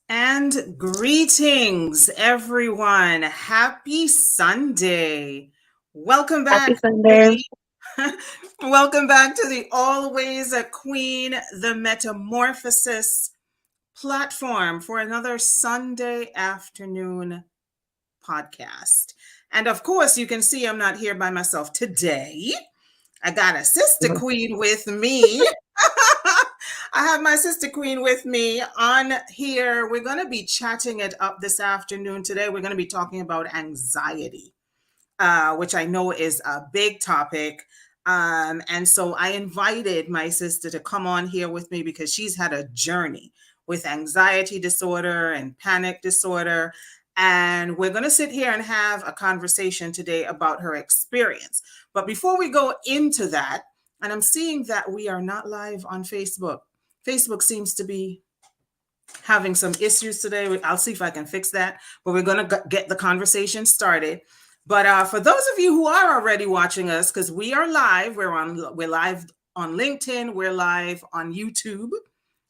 And greetings, everyone. Happy Sunday. Welcome back. Happy Sunday. Welcome back to the Always a Queen, the Metamorphosis platform for another Sunday afternoon podcast. And of course, you can see I'm not here by myself today. I got a sister queen with me. I have my sister queen with me on here. We're going to be chatting it up this afternoon. Today, we're going to be talking about anxiety, which I know is a big topic. And so I invited my sister to come on here with me because she's had a journey with anxiety disorder and panic disorder. And we're going to sit here and have a conversation today about her experience. But before we go into that, and I'm seeing that we are not live on Facebook. Facebook seems to be having some issues today. I'll see if I can fix that, but we're going to get the conversation started. But for those of you who are already watching us, because we are live, we're live on LinkedIn, we're live on YouTube,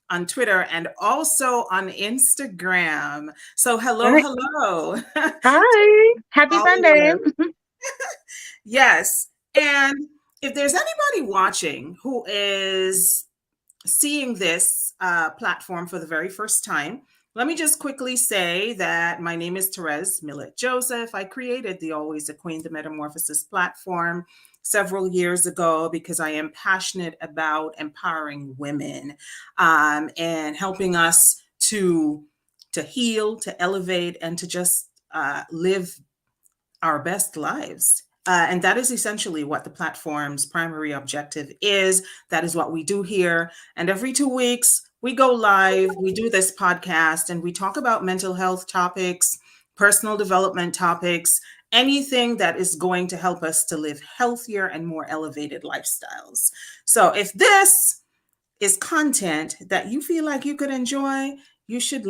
on Twitter, and also on Instagram. So hello. Hi. Happy Sunday. Yes. And if there's anybody watching who is seeing this platform for the very first time, let me just quickly say that my name is Therese Millett Joseph. I created the Always a Queen, the Metamorphosis platform several years ago because I am passionate about empowering women and helping us to heal, to elevate, and to just live our best lives. And that is essentially what the platform's primary objective is. That is what we do here. And every 2 weeks, we go live, we do this podcast, and we talk about mental health topics, personal development topics, anything that is going to help us to live healthier and more elevated lifestyles. So if this is content that you feel like you could enjoy, you should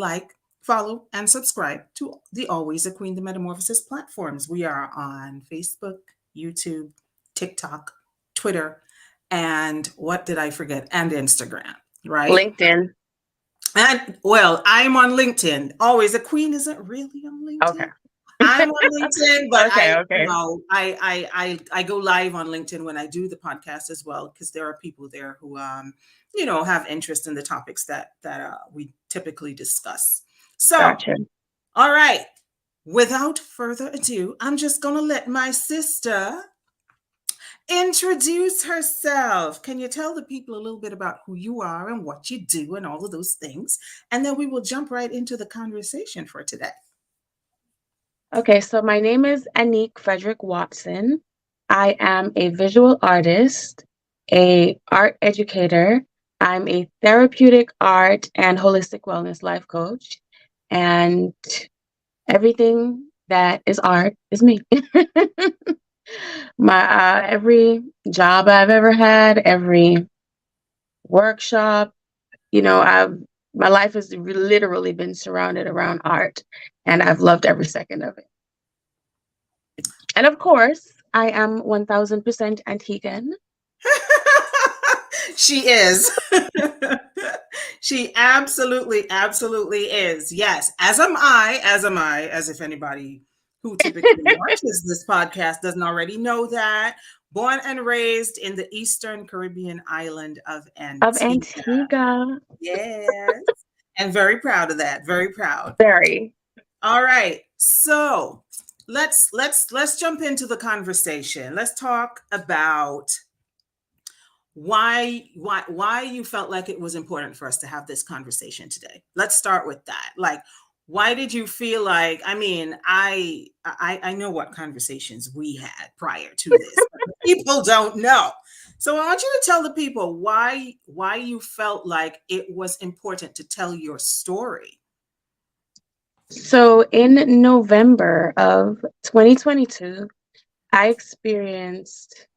follow, and subscribe to the Always a Queen, the Metamorphosis platforms. We are on Facebook, YouTube, TikTok, Twitter, and what did I forget? And Instagram, right? LinkedIn. And well, I'm on LinkedIn. Always a Queen isn't really on LinkedIn. Okay. I'm on LinkedIn, but okay. I go live on LinkedIn when I do the podcast as well, because there are people there who have interest in the topics that we typically discuss. So, Gotcha. All right, without further ado, I'm just going to let my sister introduce herself. Can you tell the people a little bit about who you are and what you do and all of those things? And then we will jump right into the conversation for today. Okay, so my name is Anique Frederick Watson. I am a visual artist, an art educator. I'm a therapeutic art and holistic wellness life coach. And everything that is art is me. My every job I've ever had, every workshop, my life has literally been surrounded around art, and I've loved every second of it. And of course, I am 1000% Antiguan. She is. She absolutely, absolutely is. Yes. As if anybody who typically watches this podcast doesn't already know that. Born and raised in the Eastern Caribbean island of Of Antigua. Antigua. Yes. And very proud of that. Very proud. Very. All right. So let's jump into the conversation. Let's talk about why you felt like it was important for us to have this conversation today. Let's start with that. Like, why did you feel like, I mean, I know what conversations we had prior to this, but people don't know. So I want you to tell the people why you felt like it was important to tell your story. So in November of 2022, I experienced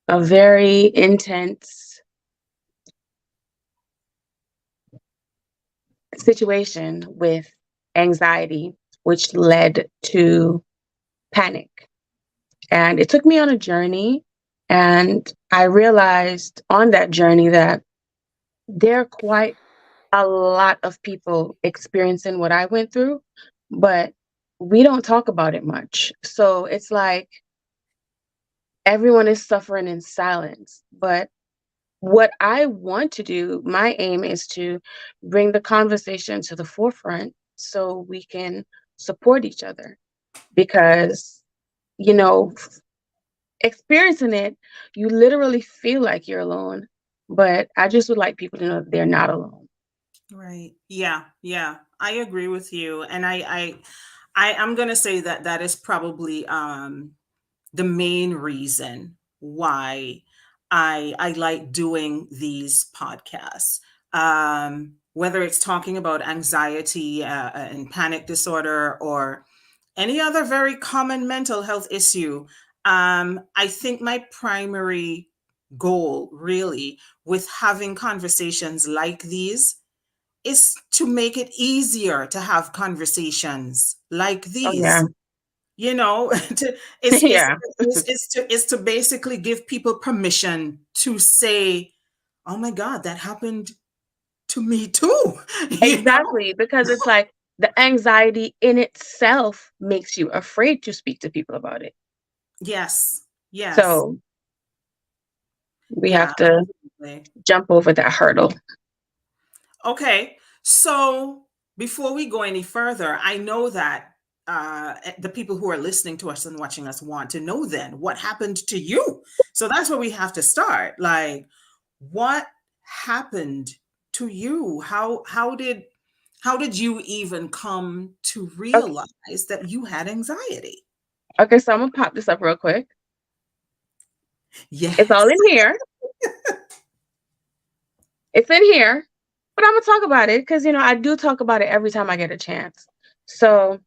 a very intense situation with anxiety, which led to panic. And it took me on a journey. And I realized on that journey that there are quite a lot of people experiencing what I went through, but we don't talk about it much. So it's like everyone is suffering in silence. But what I want to do, my aim is to bring the conversation to the forefront so we can support each other. Because, you know, experiencing it, you literally feel like you're alone. But I just would like people to know that they're not alone. Right. Yeah. Yeah. I agree with you. And I'm going to say that that is probably the main reason why I like doing these podcasts. Whether it's talking about anxiety and panic disorder or any other very common mental health issue, I think my primary goal really with having conversations like these is to make it easier to have conversations like Oh, yeah. these. You know, to Yeah, is to basically give people permission to say, "Oh my God, that happened to me too." You know? exactly. Because it's like the anxiety in itself makes you afraid to speak to people about it. Yes, yes, So we yeah, have to absolutely. jump over that hurdle. Okay, so before we go any further, I know that the people who are listening to us and watching us want to know then what happened to you. So that's where we have to start. Like, what happened to you? How did you even come to Okay. realize that you had anxiety? Okay, so I'm gonna pop this up real quick. It's all Yes. in here. It's in here. But I'm gonna talk about it because I do talk about it every time I get a chance. So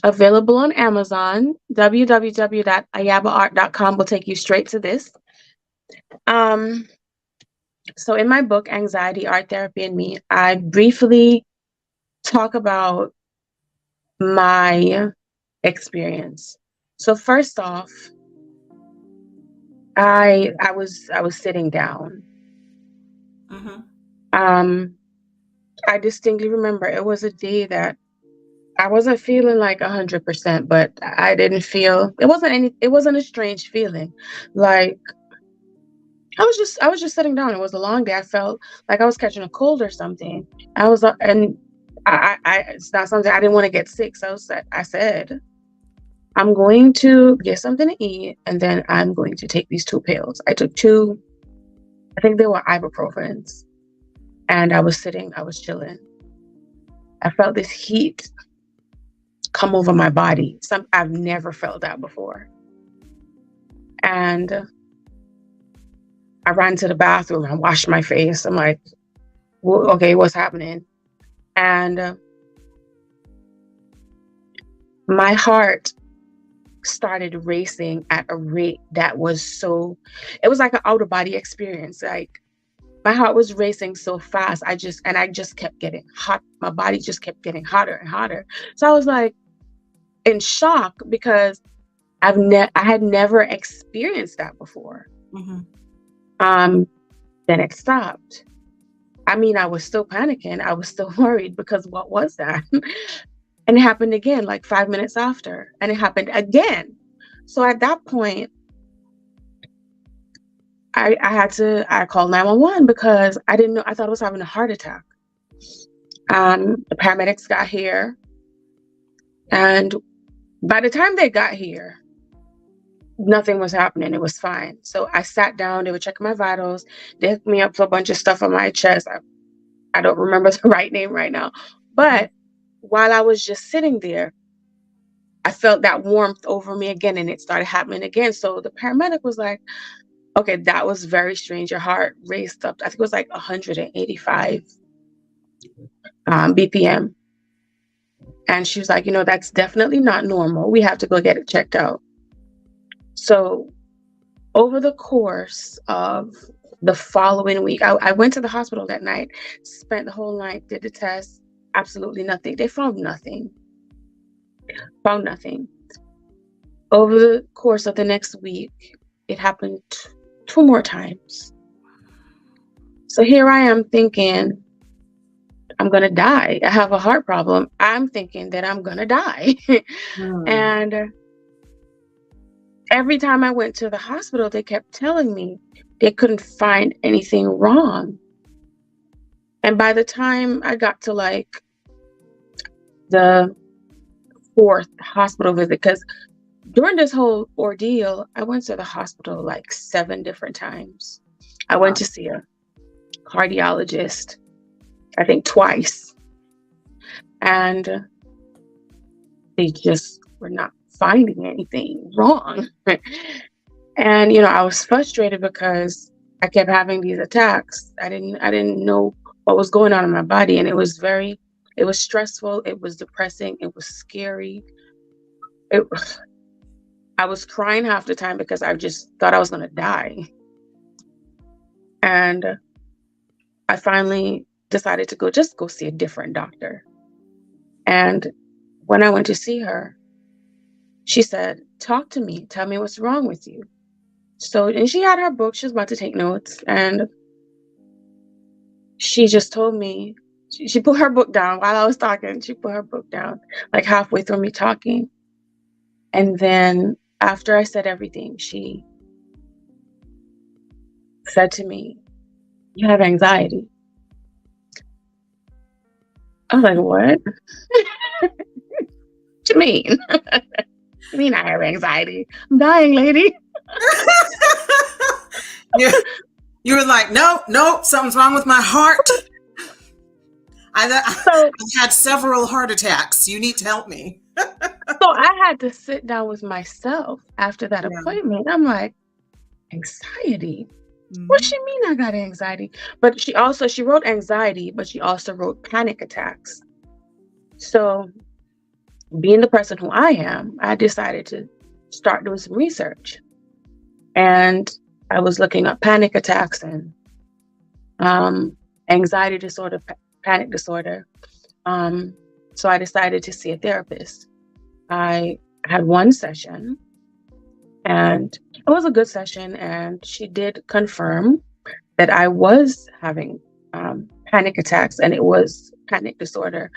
available on Amazon, www.ayabaart.com will take you straight to this. Um, so in my book, Anxiety, Art Therapy, and Me, I briefly talk about my experience. So first off, I was sitting down. Hmm. Um, I distinctly remember it was a day that I wasn't feeling like 100%, but I didn't feel it wasn't a strange feeling. Like I was just sitting down. It was a long day. I felt like I was catching a cold or something. And it's not something I didn't want to get sick. So I said, I'm going to get something to eat and then I'm going to take these two pills. I took two, I think they were ibuprofens. And I was chilling. I felt this heat come over my body. I've never felt that before. And I ran to the bathroom and washed my face. I'm like, well, okay, what's happening? And my heart started racing at a rate that it was like an out of body experience. Like my heart was racing so fast. I just kept getting hot. My body just kept getting hotter and hotter. So I was like in shock because I had never experienced that before. Hmm. Um, then it stopped. I mean, I was still panicking. I was still worried because what was that? And it happened again, like 5 minutes after, and it happened again. So at that point, I called 911 because I didn't know, I thought I was having a heart attack. The paramedics got here, and by the time they got here, nothing was happening. It was fine. So I sat down, they were checking my vitals, they hooked me up to a bunch of stuff on my chest. I don't remember the right name right now. But while I was just sitting there, I felt that warmth over me again, and it started happening again. So the paramedic was like, okay, that was very strange. Your heart raced up. I think it was like 185 BPM. And she was like, that's definitely not normal. We have to go get it checked out. So over the course of the following week, I went to the hospital that night, spent the whole night, did the test, absolutely nothing. They found nothing. Found nothing. Over the course of the next week, it happened two more times. So here I am thinking, I'm going to die. I have a heart problem. I'm thinking that I'm going to die. And every time I went to the hospital, they kept telling me they couldn't find anything wrong. And by the time I got to like the fourth hospital visit, because during this whole ordeal, I went to the hospital like 7 different times. I went to see a cardiologist, I think twice. And they just were not finding anything wrong. And, I was frustrated because I kept having these attacks. I didn't know what was going on in my body. And it was stressful. It was depressing. It was scary. I was crying half the time because I just thought I was going to die. And I finally decided to go see a different doctor. And when I went to see her, she said, talk to me, tell me what's wrong with you. So, and she had her book, she was about to take notes, and she just told me, she put her book down while I was talking. She put her book down like halfway through me talking. And then after I said everything, she said to me, you have anxiety. I was like, what? What you mean? You mean I have anxiety? I'm dying, lady. You were like, nope, something's wrong with my heart. I've had several heart attacks. You need to help me. So I had to sit down with myself after that appointment. I'm like, anxiety? What she mean I got anxiety? But she wrote anxiety, but she also wrote panic attacks. So being the person who I am, I decided to start doing some research. And I was looking up panic attacks and anxiety disorder, panic disorder. So I decided to see a therapist. I had one session, and it was a good session, and she did confirm that I was having panic attacks, and it was panic disorder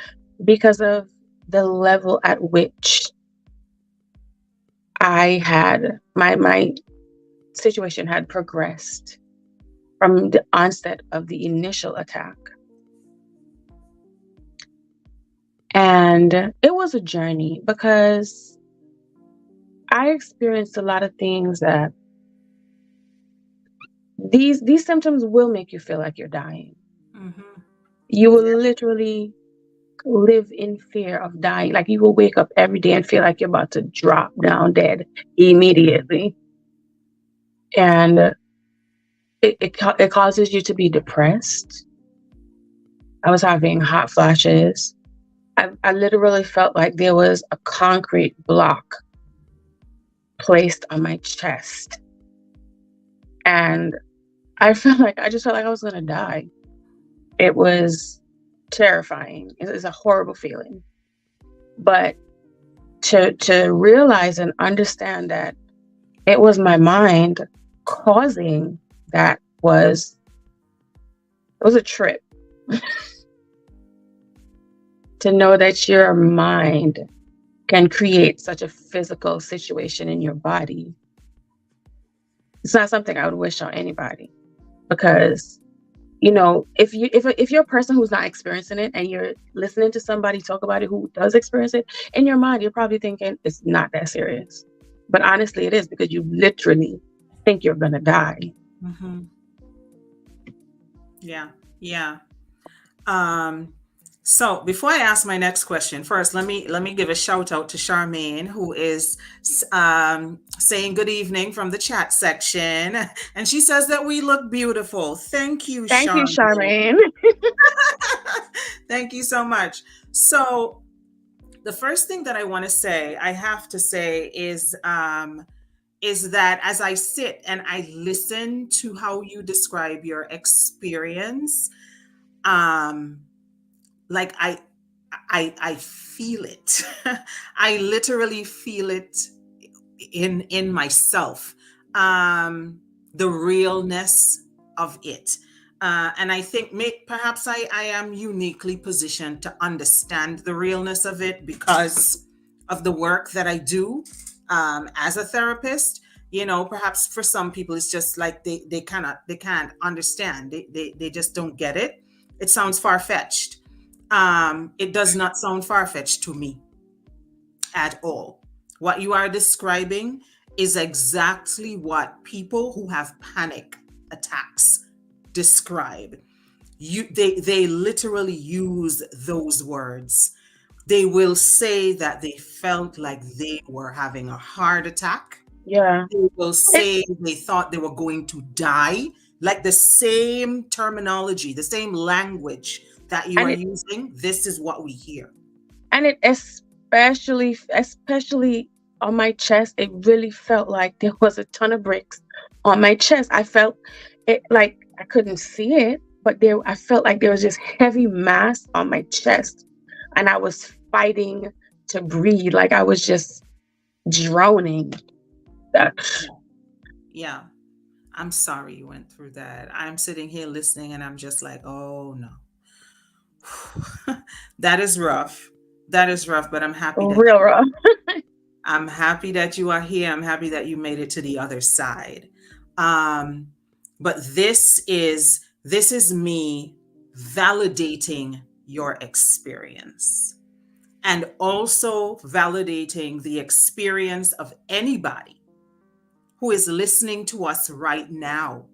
because of the level at which I had my situation had progressed from the onset of the initial attack. And it was a journey because I experienced a lot of things that these symptoms will make you feel like you're dying. You will literally live in fear of dying. Like you will wake up every day and feel like you're about to drop down dead immediately. And it causes you to be depressed. I was having hot flashes. I literally felt like there was a concrete block placed on my chest. And I just felt like I was going to die. It was terrifying. It's a horrible feeling. But to realize and understand that it was my mind causing that it was a trip. To know that your mind can create such a physical situation in your body. It's not something I would wish on anybody, because if you're a person who's not experiencing it and you're listening to somebody talk about it who does experience it, in your mind you're probably thinking it's not that serious, but honestly it is, because you literally think you're gonna die. Mm-hmm. Yeah. Yeah. Um, so before I ask my next question, first let me give a shout out to Charmaine, who is saying good evening from the chat section, and she says that we look beautiful. Thank you, Thank you, Charmaine. Charmaine. Thank you so much. So the first thing that I have to say is that as I sit and I listen to how you describe your experience, um, like I feel it. I literally feel it in myself. The realness of it. And I think perhaps I am uniquely positioned to understand the realness of it because of the work that I do as a therapist. Perhaps for some people it's just like they can't understand. They just don't get it. It sounds far-fetched. It does not sound far-fetched to me at all. What you are describing is exactly what people who have panic attacks describe. They literally use those words. They will say that they felt like they were having a heart attack. Yeah. They will say they thought they were going to die, like the same terminology, the same language that you are and it using. This is what we hear. and it especially on my chest, it really felt like there was a ton of bricks on my chest. I felt it like I couldn't see it, but I felt like there was this heavy mass on my chest, and I was fighting to breathe, like I was just drowning. Yeah. I'm sorry you went through that. I'm sitting here listening and I'm just like, oh no. That is rough. That is rough, but Real rough. I'm happy that you are here. I'm happy that you made it to the other side. Um, but this is me validating your experience and also validating the experience of anybody who is listening to us right now,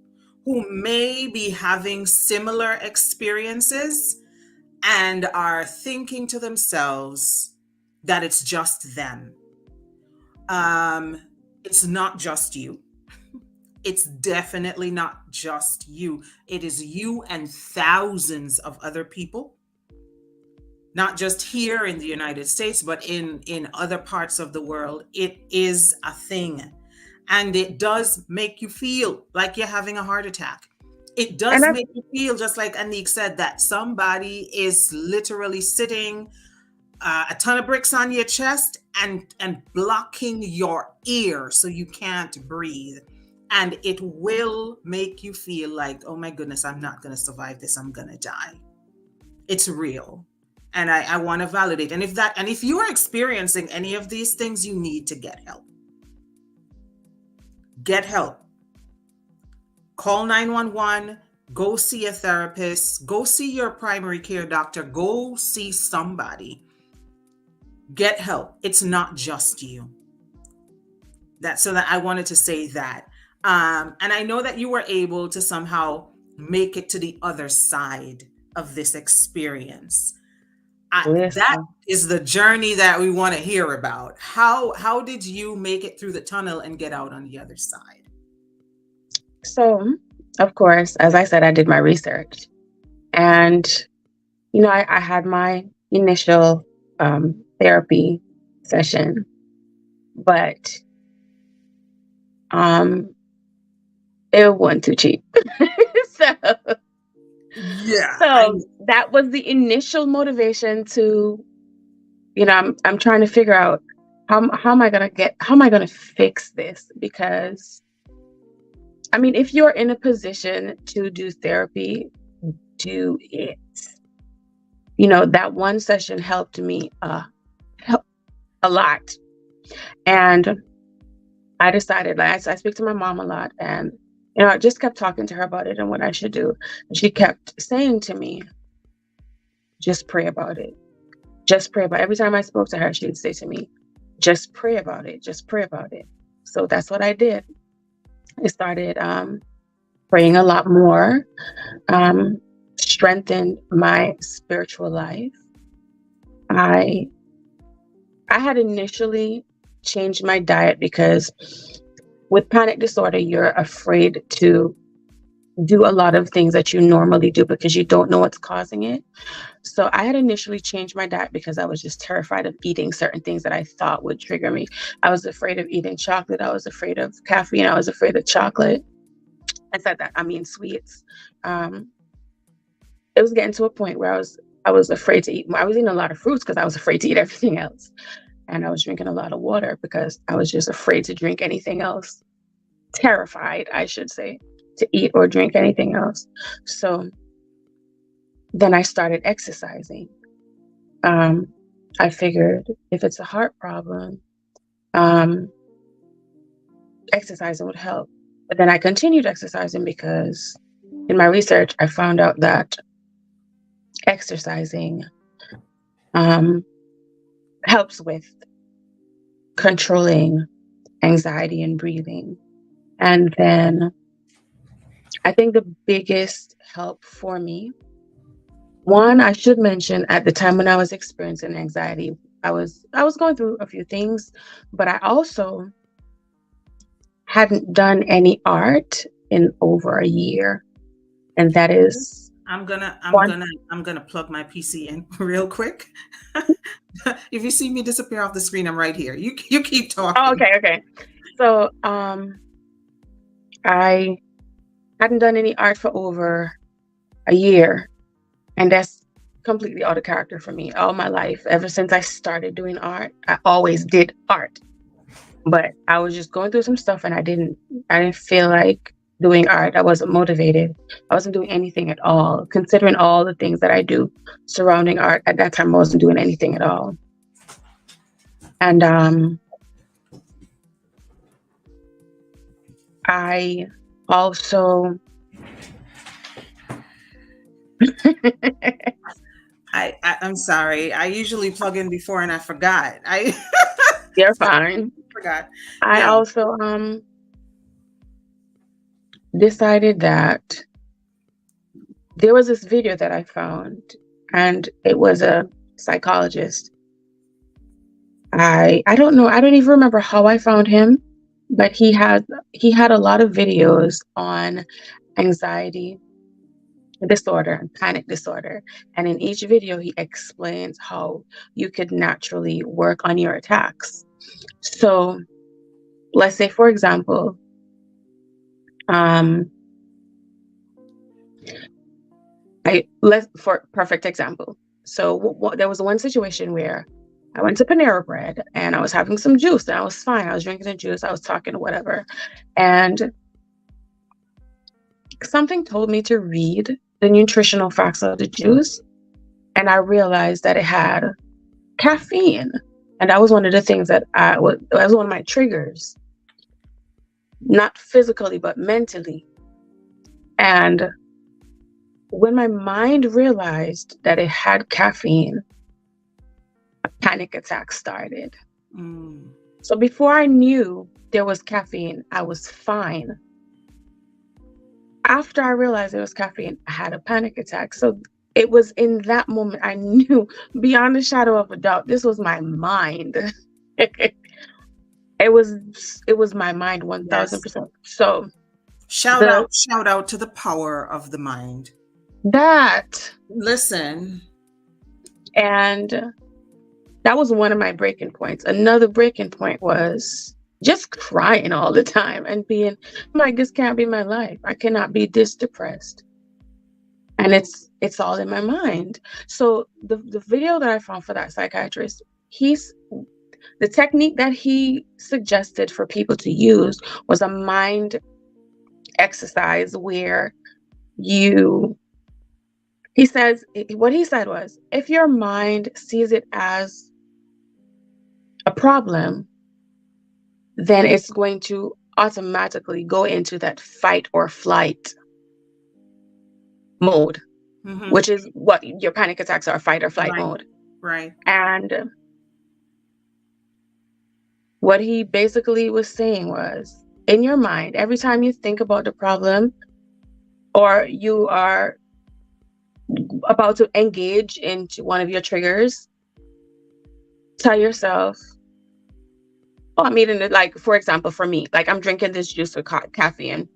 who may be having similar experiences and are thinking to themselves that it's just them. It's not just you. It's definitely not just you. It is you and thousands of other people, not just here in the United States, but in other parts of the world. It is a thing. And it does make you feel like you're having a heart attack. It And does make you feel, just like Anique said, that somebody is literally sitting a ton of bricks on your chest and blocking your ear so you can't breathe. And it will make you feel like, oh my goodness, I'm not going to survive this. I'm going to die. It's real. And I want to validate. And if you are experiencing any of these things, you need to get help. Get help. Call 911. Go see a therapist. Go see your primary care doctor. Go see somebody. Get help. It's not just you. So that I wanted to say that. And I know that you were able to somehow make it to the other side of this experience. That is the journey that we want to hear about. How did you make it through the tunnel and get out on the other side? So, of course, as I said, I did my research, and I had my initial therapy session, but it wasn't too cheap. so Yeah. That was the initial motivation to, I'm trying to figure out how am I gonna fix this, because I mean, if you're in a position to do therapy, do it. You know, that one session helped me help a lot. And I decided, like, I speak to my mom a lot, and you know, I just kept talking to her about it and what I should do. And she kept saying to me, just pray about it. Just pray about it. Every time I spoke to her, she would say to me, just pray about it. Just pray about it. So that's what I did. I started praying a lot more, strengthened my spiritual life. I had initially changed my diet because with panic disorder, you're afraid to do a lot of things that you normally do because you don't know what's causing it. So I had initially changed my diet because I was just terrified of eating certain things that I thought would trigger me. I was afraid of eating chocolate. I was afraid of caffeine. I was afraid of chocolate. I said that, I mean sweets. It was getting to a point where I was afraid to eat. I was eating a lot of fruits because I was afraid to eat everything else. And I was drinking a lot of water because I was just afraid to drink anything else. Terrified, I should say, to eat or drink anything else. So then I started exercising. I figured if it's a heart problem, exercising would help. But then I continued exercising because in my research, I found out that exercising helps with controlling anxiety and breathing. And then I think the biggest help for me, one, I should mention at the time when I was experiencing anxiety, I was going through a few things, but I also hadn't done any art in over a year. And that is I'm gonna one. plug my PC in real quick. If you see me disappear off the screen, I'm right here. You keep talking. Oh, okay. So I hadn't done any art for over a year. And that's completely out of character for me all my life. Ever since I started doing art, I always did art. But I was just going through some stuff and I didn't feel like doing art. I wasn't motivated. I wasn't doing anything at all. Considering all the things that I do surrounding art, at that time I wasn't doing anything at all. And I also I'm sorry. I usually plug in before and I forgot. You're fine. Forgot. I Yeah. also decided that there was this video that I found, and it was a psychologist. I don't know, I don't even remember how I found him, but he had a lot of videos on anxiety disorder and panic disorder. And in each video, he explains how you could naturally work on your attacks. So let's say, for example, for perfect example. So there was one situation where I went to Panera Bread and I was having some juice and I was fine. I was drinking the juice. I was talking whatever. And something told me to read the nutritional facts of the juice. And I realized that it had caffeine. And that was one of the things that that was one of my triggers, not physically, but mentally. And when my mind realized that it had caffeine, a panic attack started. So before I knew there was caffeine, I was fine. After I realized there was caffeine, I had a panic attack. So it was in that moment I knew beyond a shadow of a doubt, this was my mind. It was my mind 1000%. Yes. So shout out to the power of the mind. Listen. And that was one of my breaking points. Another breaking point was just crying all the time and being like, this can't be my life. I cannot be this depressed. And it's all in my mind. So the video that I found for that psychiatrist, the technique that he suggested for people to use was a mind exercise where you He says, what he said was, if your mind sees it as a problem, then it's going to automatically go into that fight or flight mode, Mm-hmm. which is what your panic attacks are, fight or flight Right. mode. Right. And what he basically was saying was, in your mind, every time you think about the problem or you are about to engage into one of your triggers, tell yourself, oh, I'm eating it. Like, for example, for me, like I'm drinking this juice with caffeine.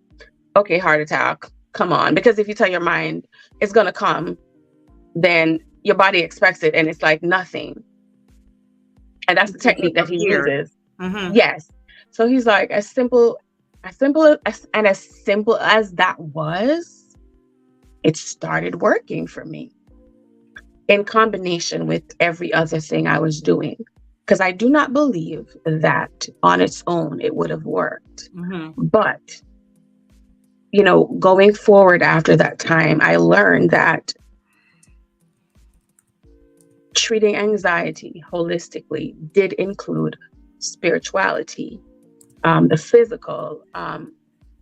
Okay, heart attack. Come on. Because if you tell your mind it's going to come, then your body expects it and it's like nothing. And that's the You're technique that he prepared. uses. Mm-hmm. Yes. So he's like, as simple as that was, it started working for me in combination with every other thing I was doing. Because I do not believe that on its own it would have worked. Mm-hmm. But, going forward after that time, I learned that treating anxiety holistically did include spirituality, the physical.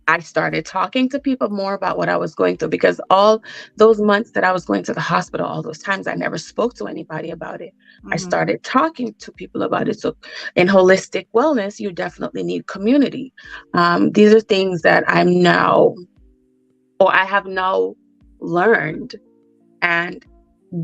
I started talking to people more about what I was going through, because all those months that I was going to the hospital, all those times I never spoke to anybody about it. I Mm-hmm. started talking to people about it. So in holistic wellness, you definitely need community. These are things that I have now learned. And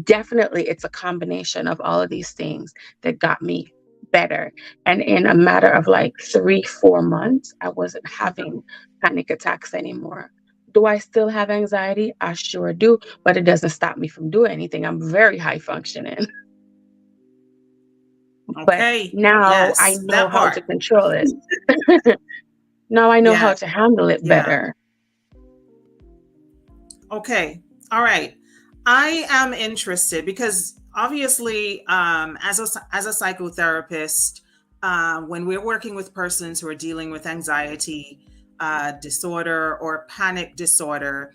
definitely it's a combination of all of these things that got me better. And in a matter of like 3-4 months, I wasn't having panic attacks anymore. Do I still have anxiety? I sure do, but it doesn't stop me from doing anything. I'm very high functioning. But Okay. now I Yes, know that how part. to control it. Now I know how Yes. to handle it Yeah. better. Okay. All right. I am interested because obviously, as a psychotherapist, when we're working with persons who are dealing with anxiety disorder or panic disorder,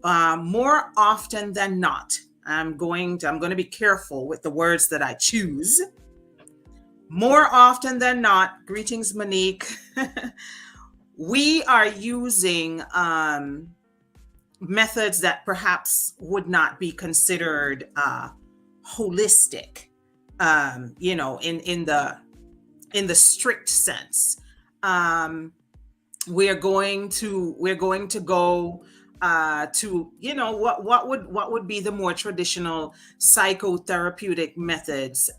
more often than not, I'm going to be careful with the words that I choose. More often than not, greetings, Monique. We are using methods that perhaps would not be considered holistic, in the strict sense. Um, we're going to go to what would be the more traditional psychotherapeutic methods.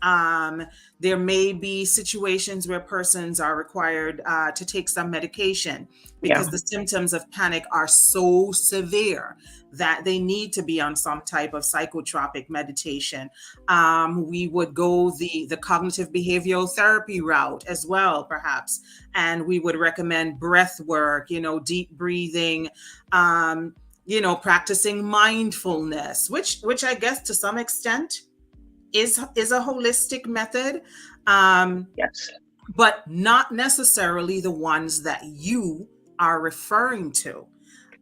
There may be situations where persons are required to take some medication Yeah. because the symptoms of panic are so severe that they need to be on some type of psychotropic meditation. We would go the cognitive behavioral therapy route as well, perhaps, and we would recommend breath work, deep breathing, practicing mindfulness, which I guess to some extent is a holistic method, Yes. but not necessarily the ones that you are referring to.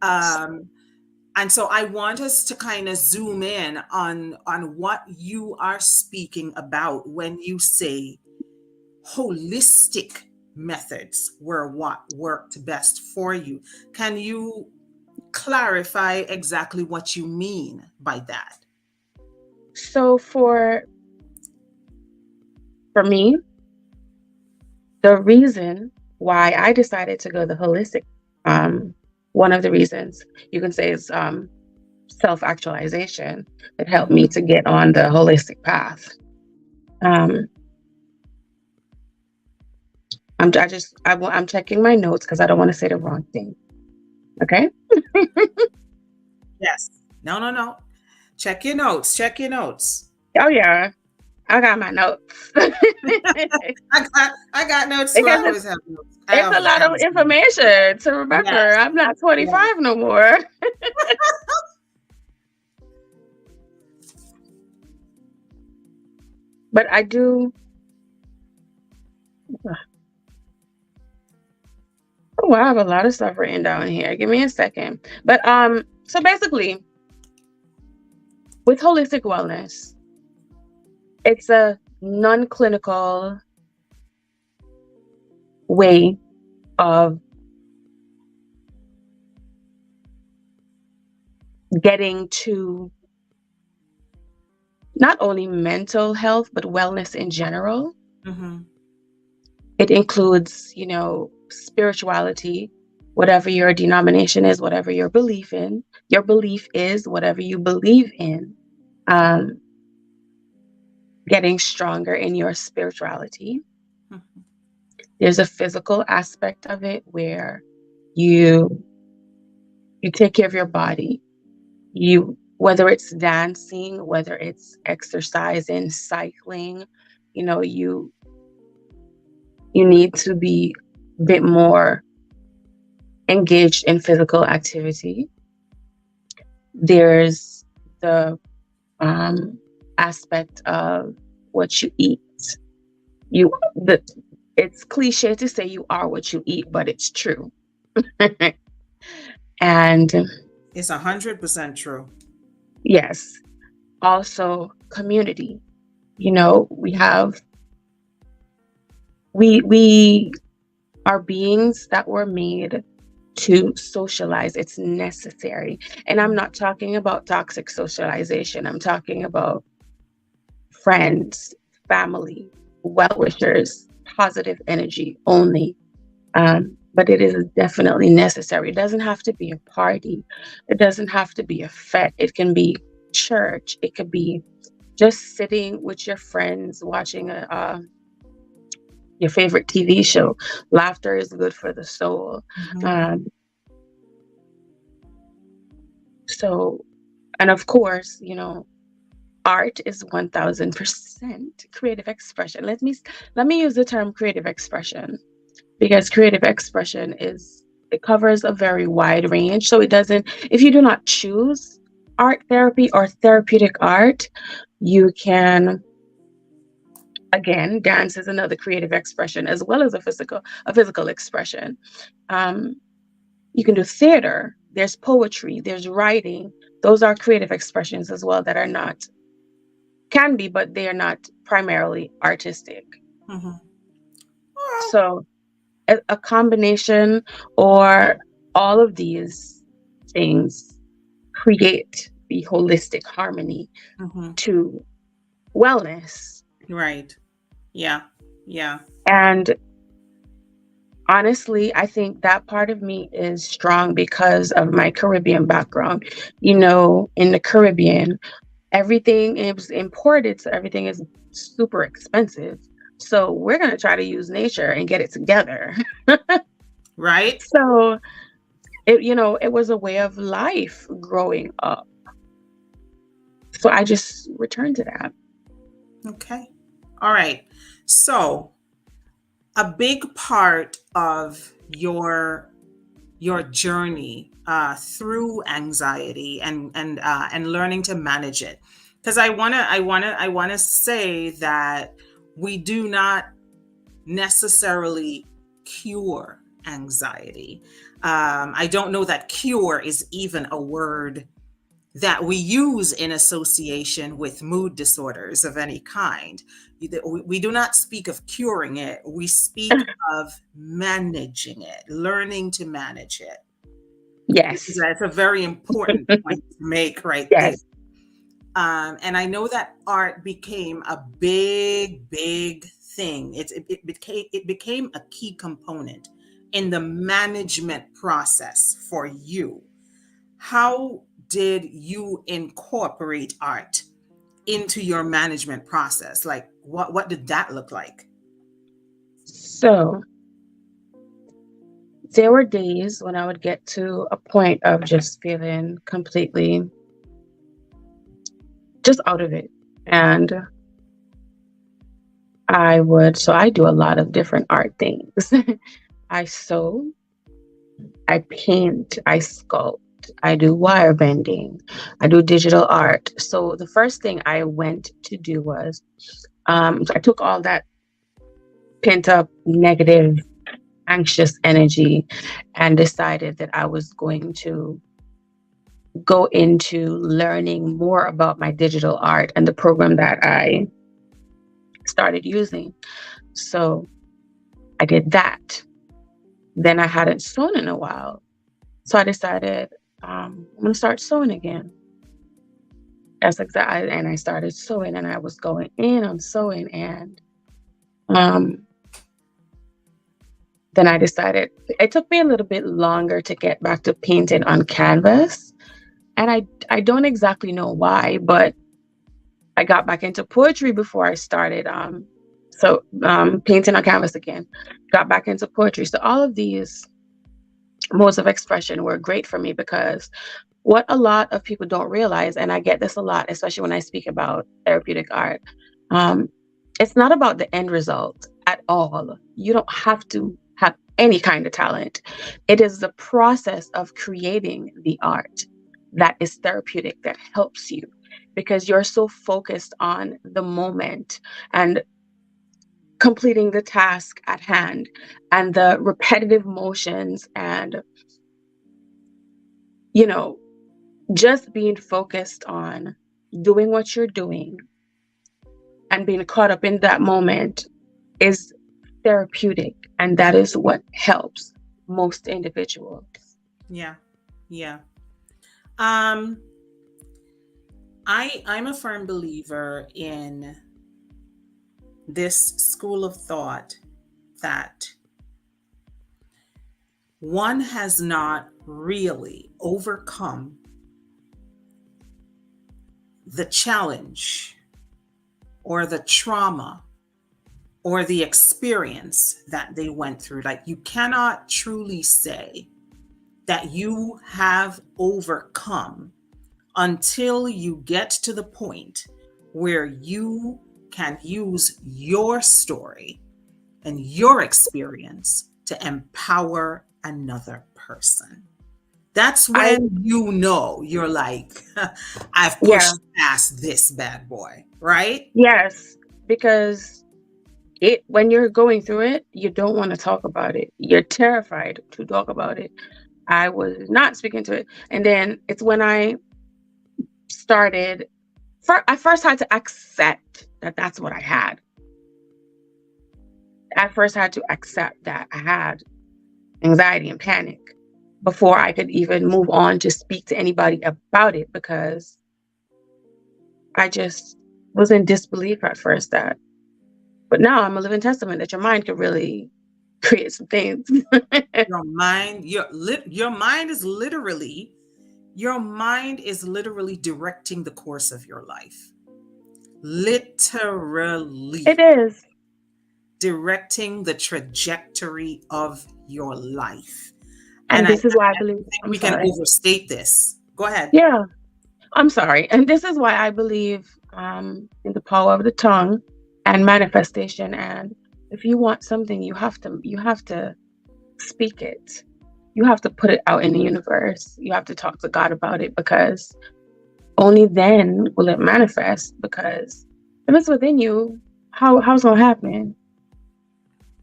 Um, and so I want us to kind of zoom in on what you are speaking about when you say holistic methods were what worked best for you. Can you clarify exactly what you mean by that? So for me, the reason why I decided to go the holistic, one of the reasons you can say is self-actualization that helped me to get on the holistic path. Um, I'm checking my notes because I don't want to say the wrong thing. Okay. Yes. No, no, no. Check your notes. Check your notes. Oh yeah, I got my notes. I got notes too. I Because always have notes. it's a lot of information to remember. Yes. I'm not Yes. 25 no more. But I do. Oh, I have a lot of stuff written down here. Give me a second. But so basically, With holistic wellness, it's a non-clinical way of getting to not only mental health, but wellness in general. Mm-hmm. It includes, spirituality, whatever your denomination is, whatever your belief in, your belief is whatever you believe in. Um, Getting stronger in your spirituality. Mm-hmm. There's a physical aspect of it where you you take care of your body. You Whether it's dancing, whether it's exercising, cycling, you need to be a bit more engaged in physical activity. There's the aspect of what you eat. You the It's cliche to say you are what you eat, but it's true. And It's 100% true. yes, also community. We are beings that were made to socialize. It's necessary. And I'm not talking about toxic socialization. I'm talking about friends, family, well wishers, positive energy only. But it is definitely necessary. It doesn't have to be a party. It doesn't have to be a fete. It can be church. It could be just sitting with your friends watching your favorite TV show. Laughter is good for the soul. Mm-hmm. Um, so, and of course, art is 1000% creative expression. Let me use the term creative expression, because creative expression it covers a very wide range. So it doesn't, if you do not choose art therapy or therapeutic art, you can, again, dance is another creative expression as well as a physical expression. Um, you can do theater, there's poetry, there's writing. Those are creative expressions as well that are not, can be, but they are not primarily artistic. Mm-hmm. Well, So a combination or all of these things create the holistic harmony mm-hmm. to wellness. Right. Yeah. Yeah. And honestly, I think that part of me is strong because of my Caribbean background. In the Caribbean, everything is imported, so everything is super expensive. So we're going to try to use nature and get it together. Right. So it was a way of life growing up. So I just returned to that. Okay. All right. So a big part of your journey through anxiety and learning to manage it, because I wanna say that we do not necessarily cure anxiety. I don't know that cure is even a word that we use in association with mood disorders of any kind. We do not speak of curing it, we speak of managing it, learning to manage it. Yes. That's a very important point to make right there. Yes. And I know that art became a big, big thing. It became a key component in the management process for you. How did you incorporate art into your management process? Like what did that look like? So there were days when I would get to a point of just feeling completely just out of it. And I do a lot of different art things. I sew, I paint, I sculpt, I do wire bending, I do digital art. So the first thing I went to do was, so I took all that pent up negative, anxious energy and decided that I was going to go into learning more about my digital art and the program that I started using. So I did that. Then I hadn't sewn in a while. So I decided I'm going to start sewing again. That's exactly, and I started sewing and I was going in on sewing. And um, then I decided it took me a little bit longer to get back to painting on canvas. And I don't exactly know why, but I got back into poetry before I started painting on canvas again. Got back into poetry. So all of these modes of expression were great for me because what a lot of people don't realize, and I get this a lot, especially when I speak about therapeutic art, um, it's not about the end result at all. You don't have to have any kind of talent. It is the process of creating the art that is therapeutic, that helps you because you're so focused on the moment and completing the task at hand and the repetitive motions and, you know, just being focused on doing what you're doing and being caught up in that moment is therapeutic. And that is what helps most individuals. Yeah. Yeah. Um, I'm a firm believer in this school of thought that one has not really overcome the challenge or the trauma or the experience that they went through. Like, you cannot truly say that you have overcome until you get to the point where you can use your story and your experience to empower another person. That's I when you're like, I've Yeah, pushed past this bad boy, right? yes, because it when you're going through it, you don't want to talk about it. You're terrified to talk about it. I was not speaking to it. And then it's when I started I first had to accept that that's what I had. I first had to accept that I had anxiety and panic before I could even move on to speak to anybody about it because I just was in disbelief at first that, but now I'm a living testament that your mind can really create some things. Your mind is literally directing the course of your life. It Literally is. directing the trajectory of your life. And And I this is why I don't believe, think I'm we can sorry. overstate this. Go ahead. Yeah, I'm sorry. And this is why I believe in the power of the tongue and manifestation. And if you want something, you have to speak it. You have to put it out in the universe. You have to talk to God about it because only then will it manifest. Because if it's within you, how's it gonna happen?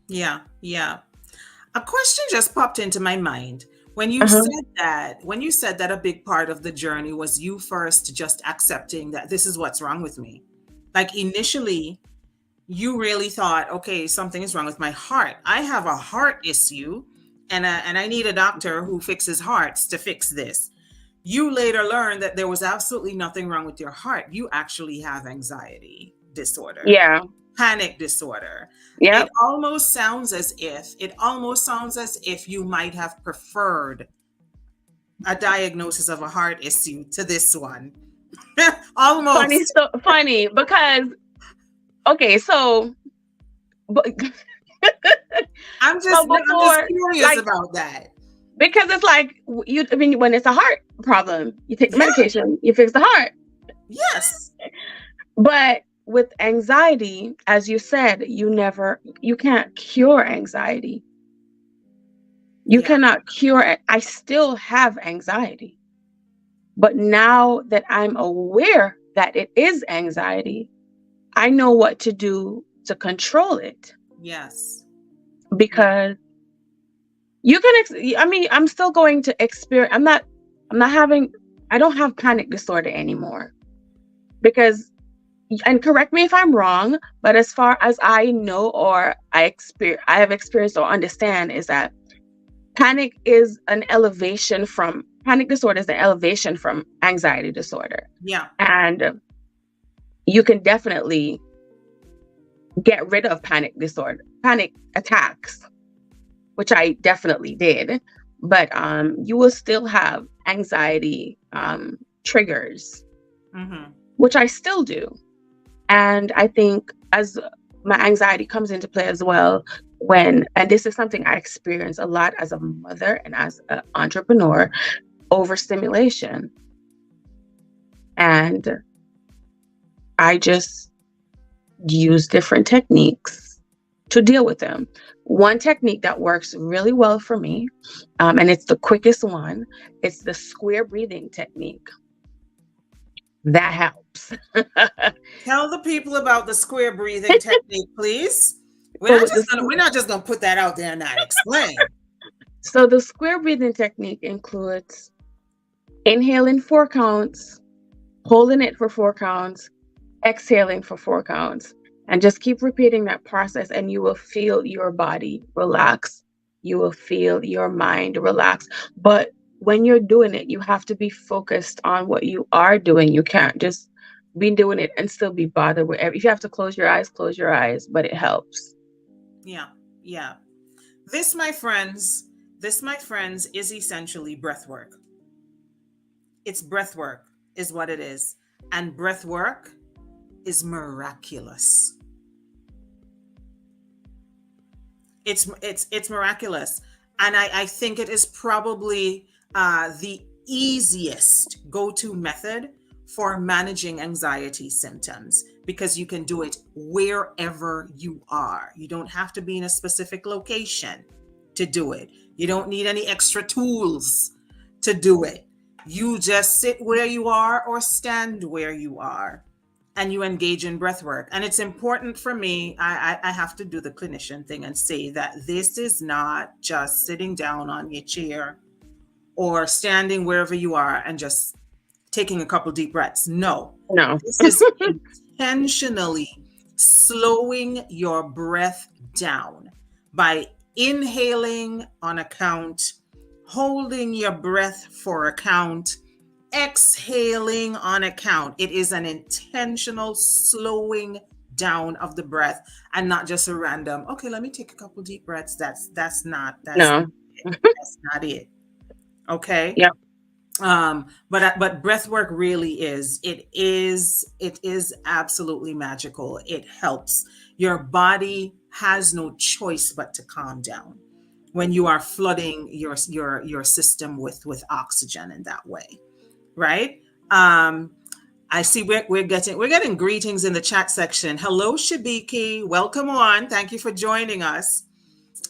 Yeah, yeah. A question just popped into my mind when you Uh-huh. said that a big part of the journey was you first just accepting that this is what's wrong with me. Like, initially, you really thought, okay, something is wrong with my heart. I have a heart issue, and I need a doctor who fixes hearts to fix this. You later learned that there was absolutely nothing wrong with your heart. You actually have anxiety disorder, Yeah. panic disorder. Yep. It almost sounds as if you might have preferred a diagnosis of a heart issue to this one. Funny, Almost. so funny because okay, so but so I'm just before, curious like, about that. because it's like I mean, when it's a heart problem, you take the Yeah. medication, you fix the heart. Yes. But with anxiety, as you said, you can't cure anxiety. You Yeah. cannot cure it. I still have anxiety. But now that I'm aware that it is anxiety, I know what to do to control it Yes. Yeah. because I mean, I'm still going to experience, I'm not having I don't have panic disorder anymore because, and correct me if I'm wrong, but as far as I know or I have experienced or understand is that panic disorder is an elevation from anxiety disorder. Yeah. And you can definitely get rid of panic attacks, which I definitely did. But you will still have anxiety triggers, which I still do. And I think as my anxiety comes into play as well, and this is something I experience a lot as a mother and as an entrepreneur, overstimulation. And I just use different techniques to deal with them. One technique that works really well for me, and it's the quickest one, it's the square breathing technique. That helps. Tell the people about the square breathing technique, please. We're not just gonna put that out there and not explain. So the square breathing technique includes inhaling 4 counts, holding it for 4 counts, exhaling for 4 counts, and just keep repeating that process, and you will feel your body relax. You will feel your mind relax. But when you're doing it, you have to be focused on what you are doing. You can't just be doing it and still be bothered with if you have to close your eyes, but it helps. Yeah. Yeah. This, my friends, is essentially breath work. It's breath work is what it is. And breath work is miraculous. It's miraculous. And I think it is probably the easiest go-to method for managing anxiety symptoms, because you can do it wherever you are. You don't have to be in a specific location to do it. You don't need any extra tools to do it. You just sit where you are or stand where you are, and you engage in breath work. And it's important for me, I have to do the clinician thing and say that this is not just sitting down on your chair or standing wherever you are and just taking a couple deep breaths. No. This is intentionally slowing your breath down by inhaling on a count, holding your breath for a count, exhaling on a count. It is an intentional slowing down of the breath, and not just a random, okay, let me take a couple deep breaths. That's not it. Okay. Yeah. But breath work really is absolutely magical. It helps. Your body has no choice but to calm down when you are flooding your system with oxygen in that way, right? I see we're getting greetings in the chat section. Hello, Shabiki. Welcome on. Thank you for joining us.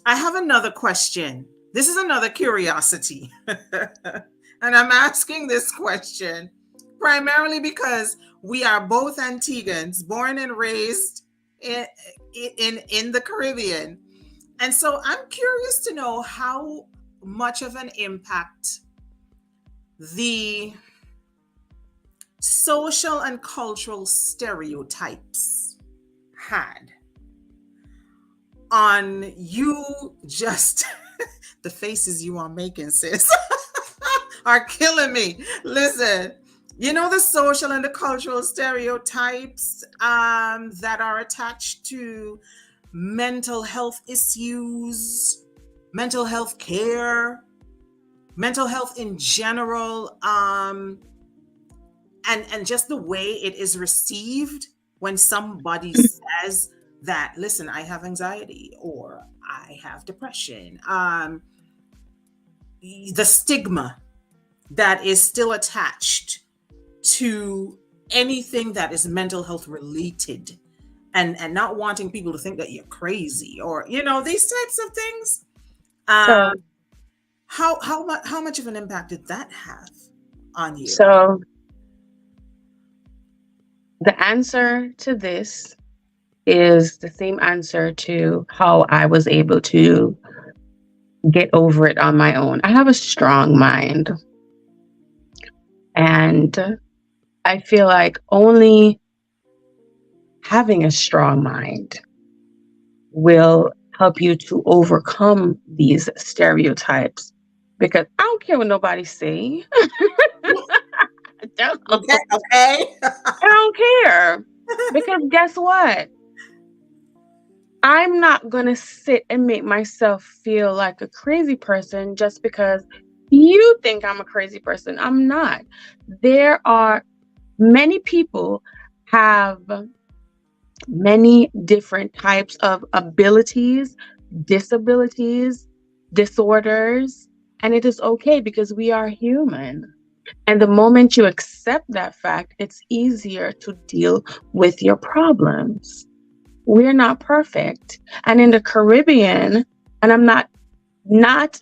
I have another question. This is another curiosity. And I'm asking this question primarily because we are both Antiguans, born and raised in the Caribbean. And so I'm curious to know how much of an impact the social and cultural stereotypes had on you. Just the faces you are making, sis, are killing me. Listen, the social and the cultural stereotypes that are attached to mental health issues, mental health care, mental health in general, and just the way it is received when somebody says that, listen, I have anxiety or I have depression. The stigma that is still attached to anything that is mental health related, and not wanting people to think that you're crazy or these types of things. How much of an impact did that have on you? So the answer to this is the same answer to how I was able to get over it on my own. I have a strong mind. And I feel like only having a strong mind will help you to overcome these stereotypes. Because I don't care what nobody say. I don't. Okay, okay. I don't care. Because guess what? I'm not going to sit and make myself feel like a crazy person just because you think I'm a crazy person. I'm not. There are many people have many different types of abilities, disabilities, disorders, and it is okay because we are human. And the moment you accept that fact, it's easier to deal with your problems. We're not perfect. And in the Caribbean, and I'm not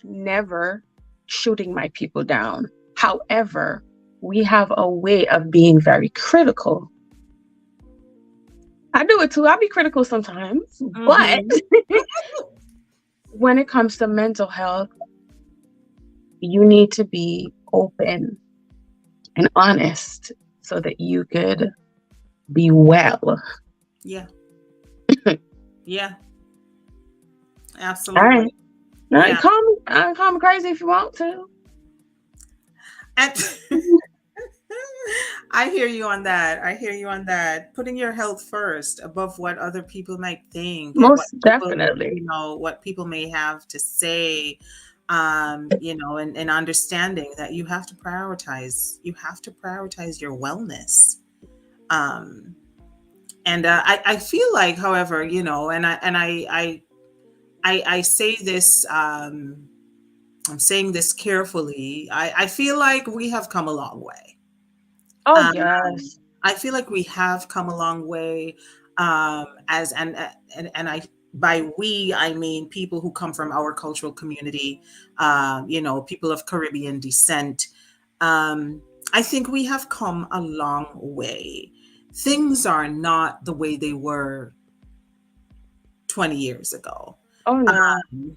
never shooting my people down. However, we have a way of being very critical. I do it too. I'll be critical sometimes. But Mhm. when it comes to mental health, you need to be open and honest so that you could be well. Yeah, yeah, All right. absolutely. All right. Yeah. Call me crazy if you want to. And I hear you on that. I hear you on that. Putting your health first above what other people might think and what Most people, definitely. what people may have to say, and understanding that you have to prioritize. You have to prioritize your wellness. Um, and I feel like, however, I say this. I'm saying this carefully. I feel like we have come a long way. Oh, Um, yes. I feel like we have come a long way. As and I by we I mean people who come from our cultural community. People of Caribbean descent. Um, I think we have come a long way. Things are not the way they were 20 years ago. Oh, no. Um,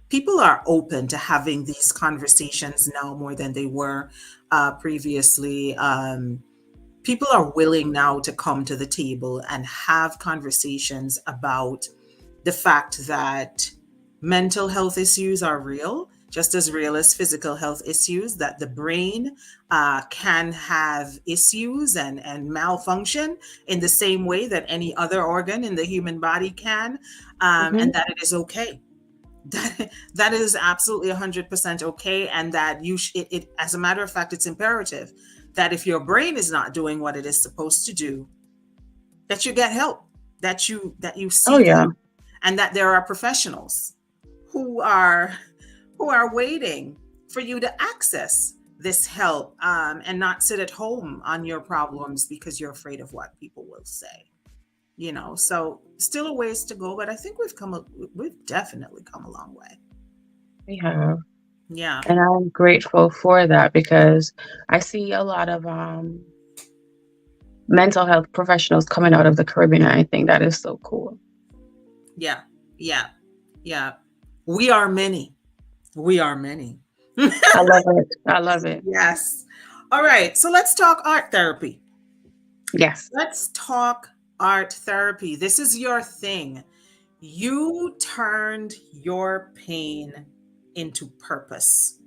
People are open to having these conversations now more than they were previously. People are willing now to come to the table and have conversations about the fact that mental health issues are real, just as real as physical health issues, that the brain can have issues and malfunction in the same way that any other organ in the human body can, and Hmm. that it is okay. That is absolutely 100% okay, and that as a matter of fact, it's imperative that if your brain is not doing what it is supposed to do, that you get help, that you Oh, seek yeah. help, and that there are professionals who are who are waiting for you to access this help, and not sit at home on your problems because you're afraid of what people will say. So still a ways to go, but I think we've definitely come a long way. We have. Yeah. And I'm grateful for that because I see a lot of mental health professionals coming out of the Caribbean. And I think that is so cool. Yeah. Yeah. Yeah. We are many. We are many. I love it. I love it. Yes. All right. So let's talk art therapy. Yes. Let's talk art therapy. This is your thing. You turned your pain into purpose.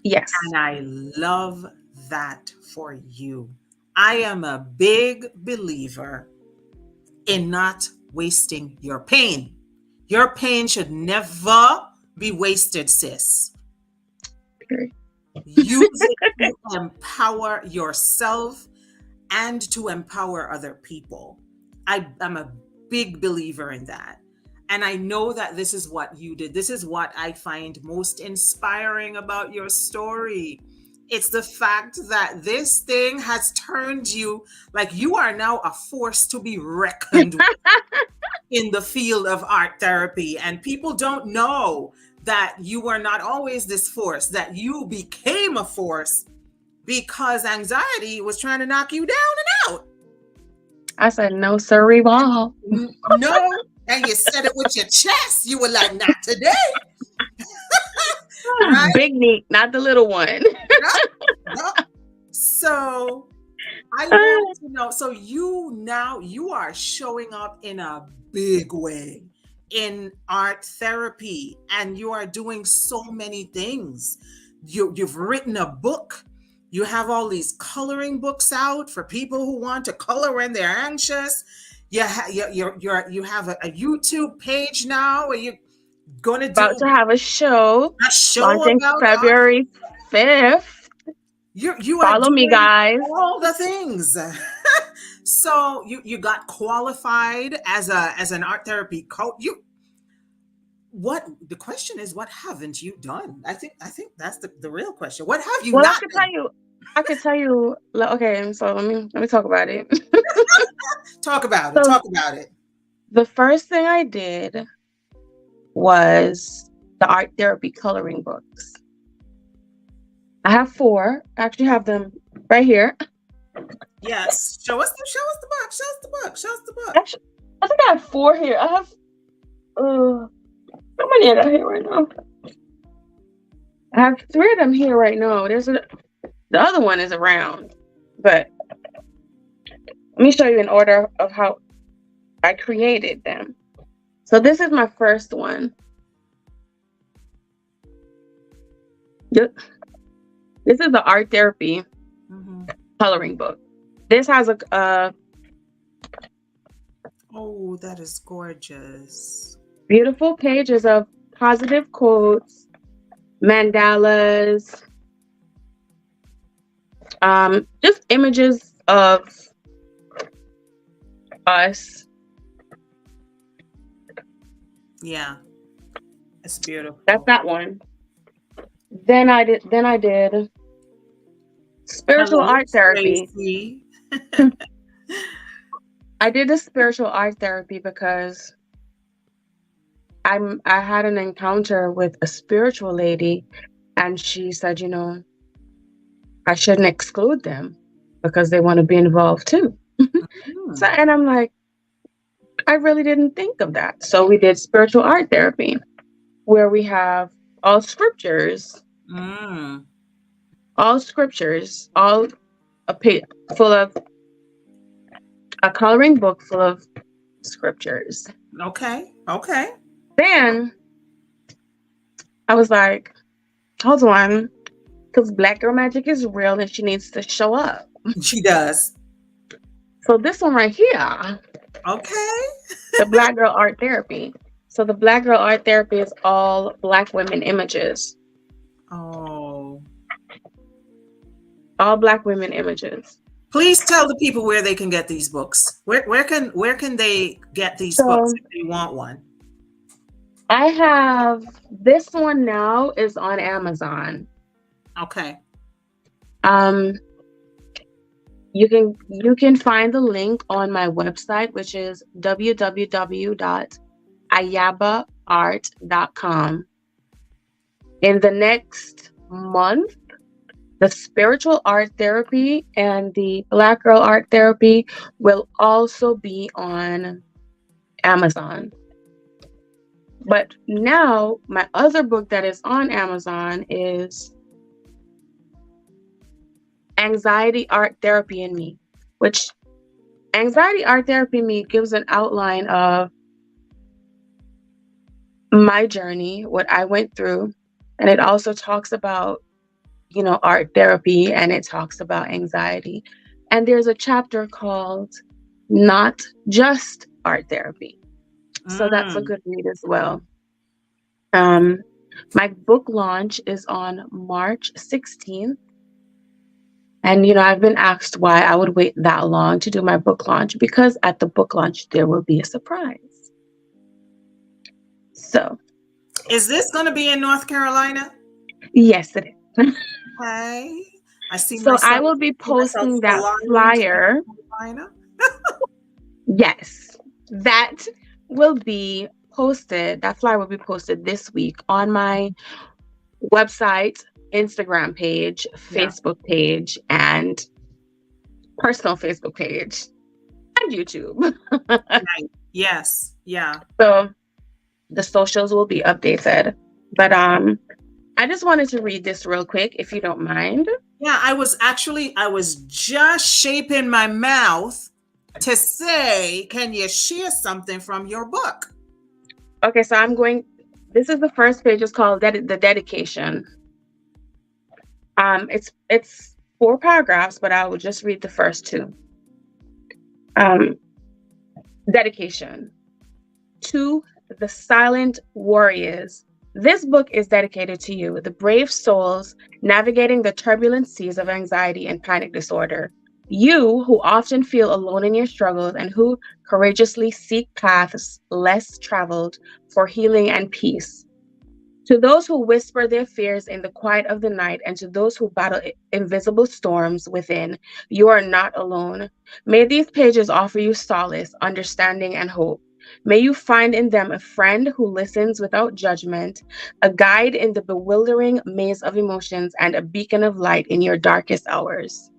Yes. And I love that for you. I am a big believer in not wasting your pain. Your pain should never be wasted, sis. Period. Use it to empower yourself and to empower other people. I'm a big believer in that. And I know that this is what you did. This is what I find most inspiring about your story. It's the fact that this thing has turned you, like you are now a force to be reckoned with in the field of art therapy. And people don't know that you were not always this force, that you became a force because anxiety was trying to knock you down and out. I said no cerebral. No. And you said it with your chest. You were like, not today. Right? Big Neek, not the little one. No, no. So I want to know, so you are showing up in a big way in art therapy, and you are doing so many things. You've written a book. You have all these coloring books out for people who want to color when they're anxious. You have a YouTube page now where you're going to About do to have a show a show launching about art. February 5th. You are Follow me, doing guys. all the things. So you got qualified as an art therapy coach. What the question is, what haven't you done? I think that's the real question. What have you Well, not done? I could tell you. Okay, so let me talk about it. Talk about it. So Talk about it. the first thing I did was the art therapy coloring books. I have 4. I actually have them right here. Yes. Show us the book. Show us the book. Show us the book. Actually, I think I have 4 here. I have how many I got here right now? I have 3 of them here right now. The other one is around, but let me show you in order of how I created them. So this is my first one. Yep. This is the art therapy coloring book. This has a Oh, that is gorgeous. beautiful pages of positive quotes, mandalas, just images of us. Yeah, it's beautiful. That's that one. Then I did spiritual Hello, art therapy. Tracy. I did the spiritual art therapy because I had an encounter with a spiritual lady, and she said, I shouldn't exclude them because they want to be involved too. So, and I'm like, I really didn't think of that. So we did spiritual art therapy, where we have all scriptures, all full of a coloring book full of scriptures. Okay. Then I was like, hold on, because Black Girl Magic is real and she needs to show up. She does. So this one right here, Okay. the Black Girl Art Therapy. So the Black Girl Art Therapy is all Black women images. Oh. All Black women images. Please tell the people where they can get these books. Where can they get these books if they want one? I have this one now is on Amazon. Okay. You can find the link on my website, which is www.ayabaart.com. In the next month, the spiritual art therapy and the Black Girl Art Therapy will also be on Amazon. But now my other book that is on Amazon is Anxiety Art Therapy in Me, which Anxiety Art Therapy in Me gives an outline of my journey, what I went through, and it also talks about, art therapy, and it talks about anxiety. And there's a chapter called Not Just Art Therapy. So that's a good read as well. My book launch is on March 16th. And, I've been asked why I would wait that long to do my book launch, because at the book launch, there will be a surprise. So. Is this going to be in North Carolina? Yes, it is. Okay. I see. So I will be posting that flyer. Yes, that will be posted. That flyer will be posted this week on my website, Instagram page, Facebook page, and personal Facebook page, and YouTube. Right. Yes. Yeah. So the socials will be updated. But I I just wanted to read this real quick, if you don't mind. Yeah, I was just shaping my mouth to say, can you share something from your book? Okay, so this is the first page. It's called the dedication. It's 4 paragraphs, but I will just read the first 2. Dedication to the silent warriors. This book is dedicated to you, the brave souls navigating the turbulent seas of anxiety and panic disorder. You who often feel alone in your struggles and who courageously seek paths less traveled for healing and peace. To those who whisper their fears in the quiet of the night, and to those who battle invisible storms within, you are not alone. May these pages offer you solace, understanding, and hope. May you find in them a friend who listens without judgment, a guide in the bewildering maze of emotions, and a beacon of light in your darkest hours.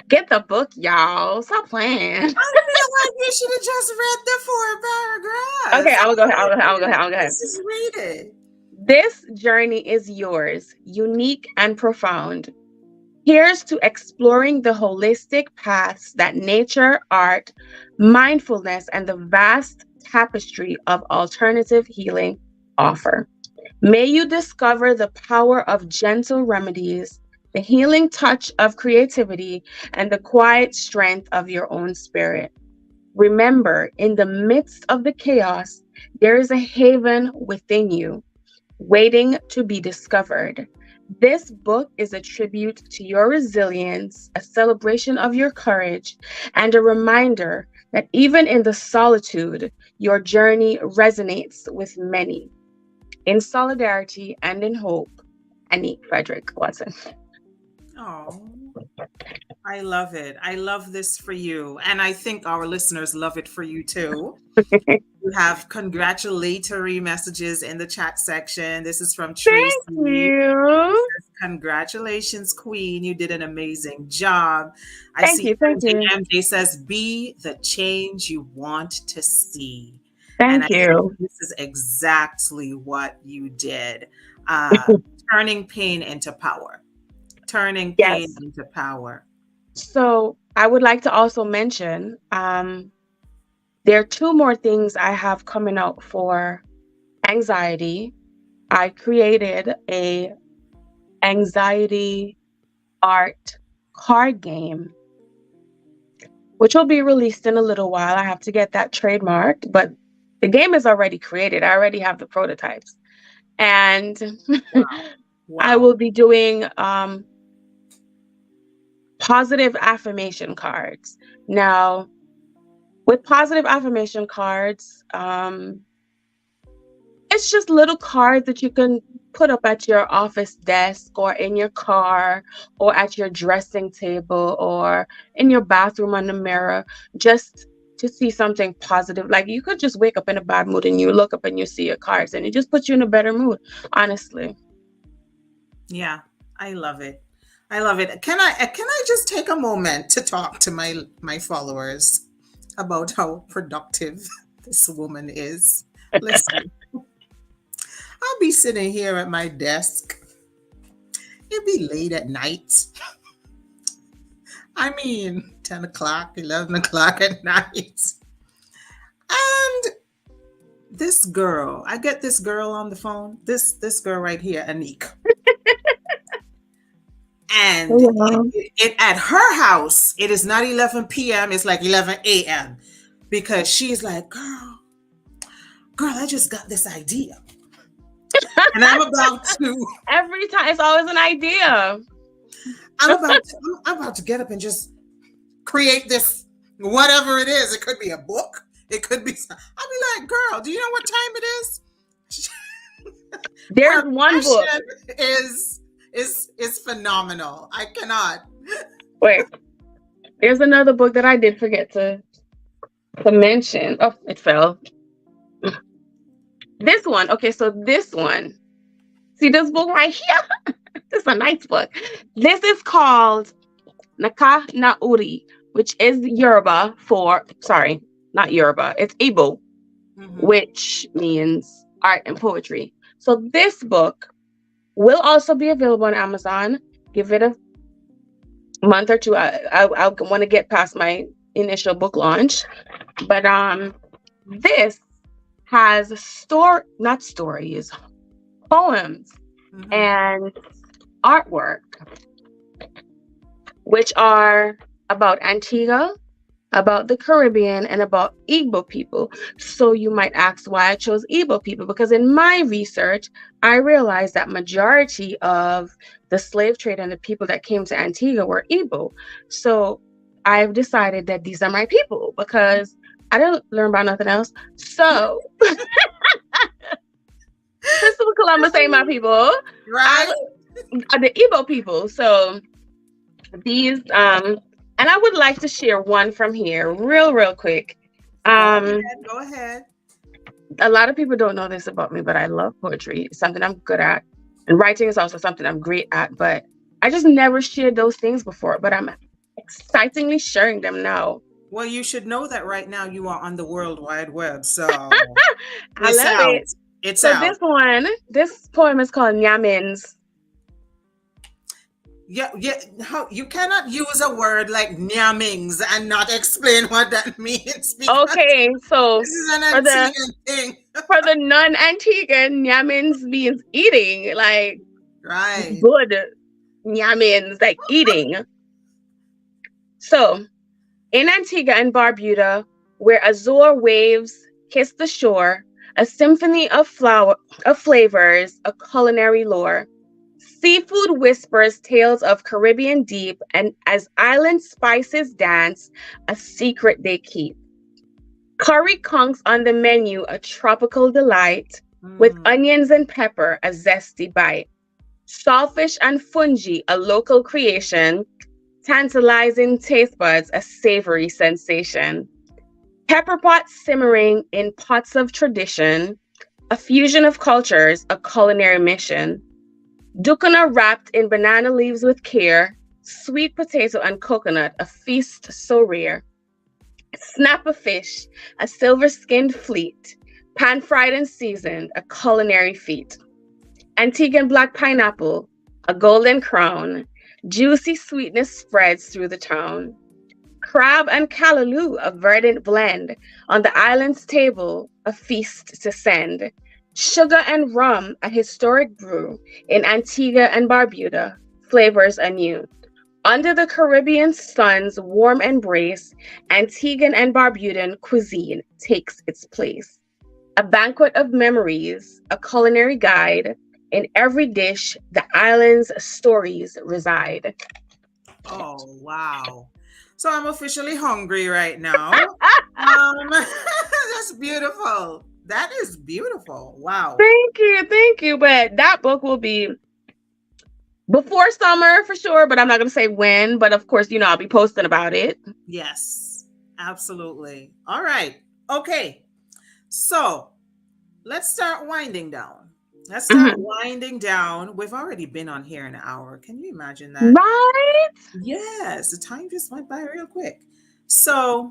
Get the book, y'all. Stop playing. I feel like you should have just read the 4 paragraphs. Okay, I will go ahead. Let's just read it. This journey is yours, unique and profound. Here's to exploring the holistic paths that nature, art, mindfulness, and the vast tapestry of alternative healing offer. May you discover the power of gentle remedies, the healing touch of creativity, and the quiet strength of your own spirit. Remember, in the midst of the chaos, there is a haven within you, waiting to be discovered. This book is a tribute to your resilience, a celebration of your courage, and a reminder that even in the solitude, your journey resonates with many. In solidarity and in hope, Anique Frederick Watson. Oh, I love it. I love this for you. And I think our listeners love it for you too. You have congratulatory messages in the chat section. This is from Tracy. Thank you. Congratulations, Queen. You did an amazing job. Thank you. MJ says, be the change you want to see. Thank you. This is exactly what you did. Turning pain into power. Turning pain into power. So I would like to also mention, there are 2 more things I have coming out for anxiety. I created a anxiety art card game, which will be released in a little while. I have to get that trademarked, but the game is already created. I already have the prototypes. And wow. I will be doing positive affirmation cards. Now, with positive affirmation cards, it's just little cards that you can put up at your office desk or in your car or at your dressing table or in your bathroom on the mirror, just to see something positive. Like, you could just wake up in a bad mood and you look up and you see your cards and it just puts you in a better mood, honestly. Yeah, I love it. I love it. Can I just take a moment to talk to my followers about how productive this woman is? Listen, I'll be sitting here at my desk. It'd be late at night. I mean, 10 o'clock, 11 o'clock at night. And this girl, I get this girl on the phone, this girl right here, Anique. And at her house, it is not 11 p.m., it's like 11 a.m. Because she's like, girl, I just got this idea. And I'm about to... Every time, it's always an idea. I'm about to get up and just create this, whatever it is. It could be a book. It could be... I'll be like, girl, do you know what time it is? There's one book. Is phenomenal. I cannot. Wait. There's another book that I did forget to mention. Oh, it fell. This one. Okay, so this one. See this book right here? This is a nice book. This is called Naka na Uri, which is Yoruba for, not Yoruba, it's Igbo, which means art and poetry. So this book will also be available on Amazon. Give it a month or two. I want to get past my initial book launch, but this has not stories, poems, Mhm. and artwork, which are about Antigua, about the Caribbean, and about Igbo people. So you might ask why I chose Igbo people, because in my research, I realized that majority of the slave trade and the people that came to Antigua were Igbo. So I've decided that these are my people because I didn't learn about nothing else. So Christopher Columbus ain't my people. I Right? are the Igbo people. So these and I would like to share one from here real quick. Go Um ahead. Go ahead. a lot of people don't know this about me, but I love poetry. It's something I'm good at. And writing is also something I'm great at, but I just never shared those things before, but I'm excitingly sharing them now. Well, you should know that right now you are on the World Wide Web, so I it's love out. it. It's So out. this poem is called Nyamins. Yeah, yeah. How you cannot use a word like nyamings and not explain what that means because Okay, so this is an for the Antiguan thing. for the non-Antiguan, Nyamins means eating, like Right. good Nyamins, like eating. So in Antigua and Barbuda, where azure waves kiss the shore, a symphony of flavors, a culinary lore. Seafood whispers tales of Caribbean deep, and as island spices dance, a secret they keep. Curry conchs on the menu, a tropical delight, with Mm. onions and pepper, a zesty bite. Saltfish and fungi, a local creation, tantalizing taste buds, a savory sensation. Pepper pots simmering in pots of tradition, a fusion of cultures, a culinary mission. Dukuna wrapped in banana leaves with care, sweet potato and coconut, a feast so rare. Snap a fish, a silver skinned fleet, pan fried and seasoned, a culinary feat. Antiguan black pineapple, a golden crown, juicy sweetness spreads through the town. Crab and callaloo, a verdant blend, on the island's table, a feast to send. Sugar and rum, a historic brew, in Antigua and Barbuda, flavors anew. Under the Caribbean sun's warm embrace, Antiguan and Barbudan cuisine takes its place. A banquet of memories, a culinary guide. In every dish, the island's stories reside. Oh, wow. So I'm officially hungry right now. That's beautiful. That is beautiful. Wow. Thank you. But that book will be before summer for sure, but I'm not going to say when. But of course, I'll be posting about it. Yes, absolutely. All right. Okay. So let's start winding down. Let's start Mhm. winding down. We've already been on here an hour. Can you imagine that? Right? Yes, the time just went by real quick. So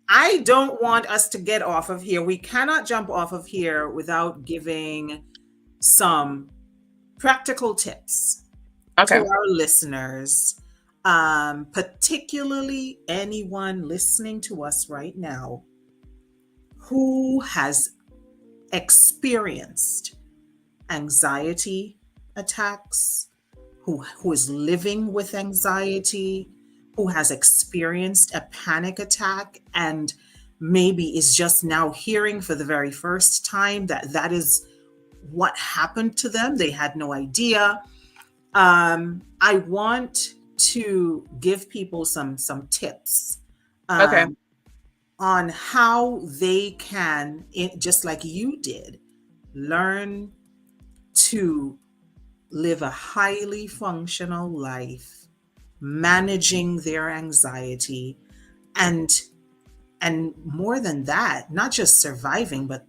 I don't want us to get off of here. We cannot jump off of here without giving some practical tips to Okay. our listeners, particularly anyone listening to us right now who has experienced anxiety attacks, who is living with anxiety, who has experienced a panic attack and maybe is just now hearing for the very first time that that is what happened to them. They had no idea. I want to give people some tips Okay. um, on how they can, just like you did, learn to live a highly functional life, managing their anxiety, and more than that, not just surviving, but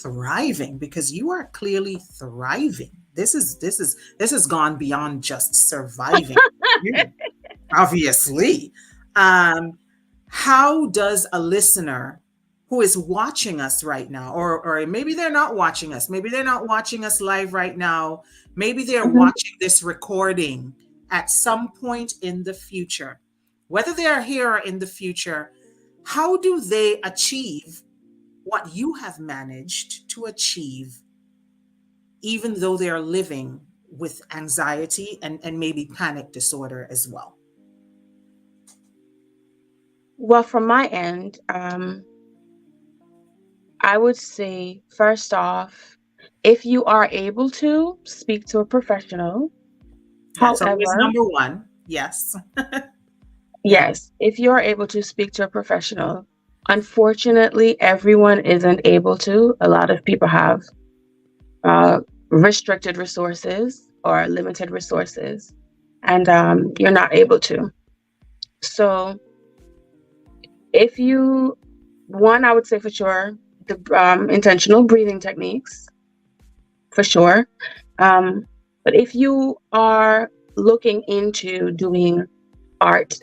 thriving, because you are clearly thriving. This has gone beyond just surviving. You, obviously. Um, how does a listener who is watching us right now, or maybe they're not watching us. Maybe they're not watching us live right now. Maybe they're Mhm. watching this recording at some point in the future. Whether they are here or in the future, how do they achieve what you have managed to achieve, even though they are living with anxiety and maybe panic disorder as well? Well, from my end, I would say first off, if you are able to speak to a professional. That's always However, number one. Yes. Yeah. yes, if you're able to speak to a professional, unfortunately, everyone isn't able to. A lot of people have uh, restricted resources or limited resources, and you're not able to. So, if you, one, I would say for sure, the intentional breathing techniques, for sure. Um, but if you are looking into doing art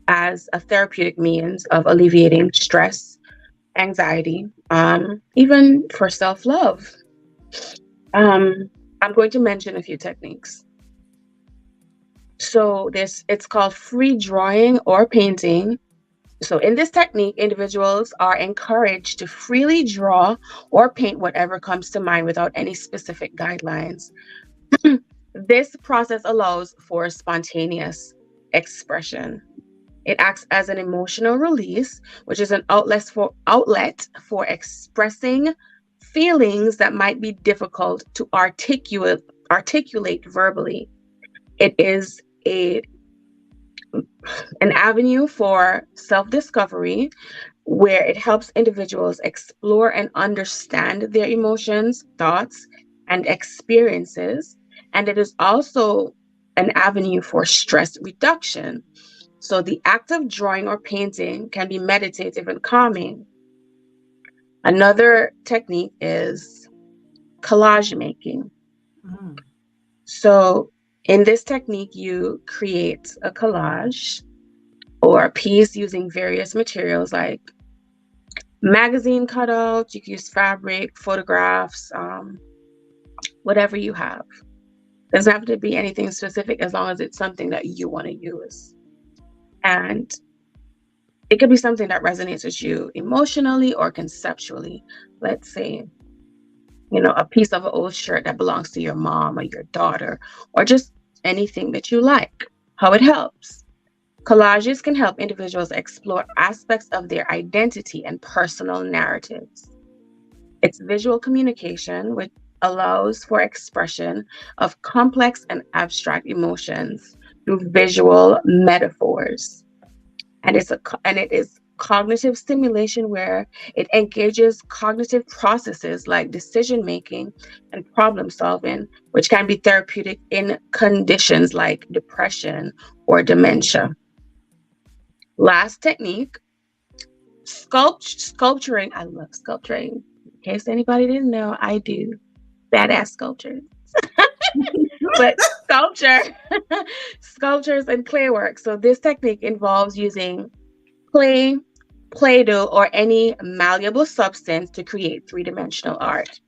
as a therapeutic means of alleviating stress, anxiety, even for self love. I'm going to mention a few techniques. So this it's called free drawing or painting. So in this technique, individuals are encouraged to freely draw or paint whatever comes to mind without any specific guidelines. This process allows for spontaneous expression. It acts as an emotional release, which is an outlet for expressing feelings that might be difficult to articulate verbally. It is a an avenue for self-discovery where it helps individuals explore and understand their emotions, thoughts, and experiences. And it is also an avenue for stress reduction. So the act of drawing or painting can be meditative and calming. Another technique is collage making. Mm. So in this technique, you create a collage or a piece using various materials like magazine cutouts, you can use fabric, photographs, whatever you have. Doesn't have to be anything specific as long as it's something that you want to use. And it could be something that resonates with you emotionally or conceptually. Let's say, a piece of an old shirt that belongs to your mom or your daughter, or just anything that you like, how it helps. Collages can help individuals explore aspects of their identity and personal narratives. It's visual communication, which allows for expression of complex and abstract emotions through visual metaphors. And it is cognitive stimulation where it engages cognitive processes like decision making and problem solving, which can be therapeutic in conditions like depression or dementia. Last technique, sculpturing. I love sculpturing. In case anybody didn't know, I do badass sculptures. But sculpture, sculptures and clay work. So this technique involves using clay, Play-Doh, or any malleable substance to create three-dimensional art.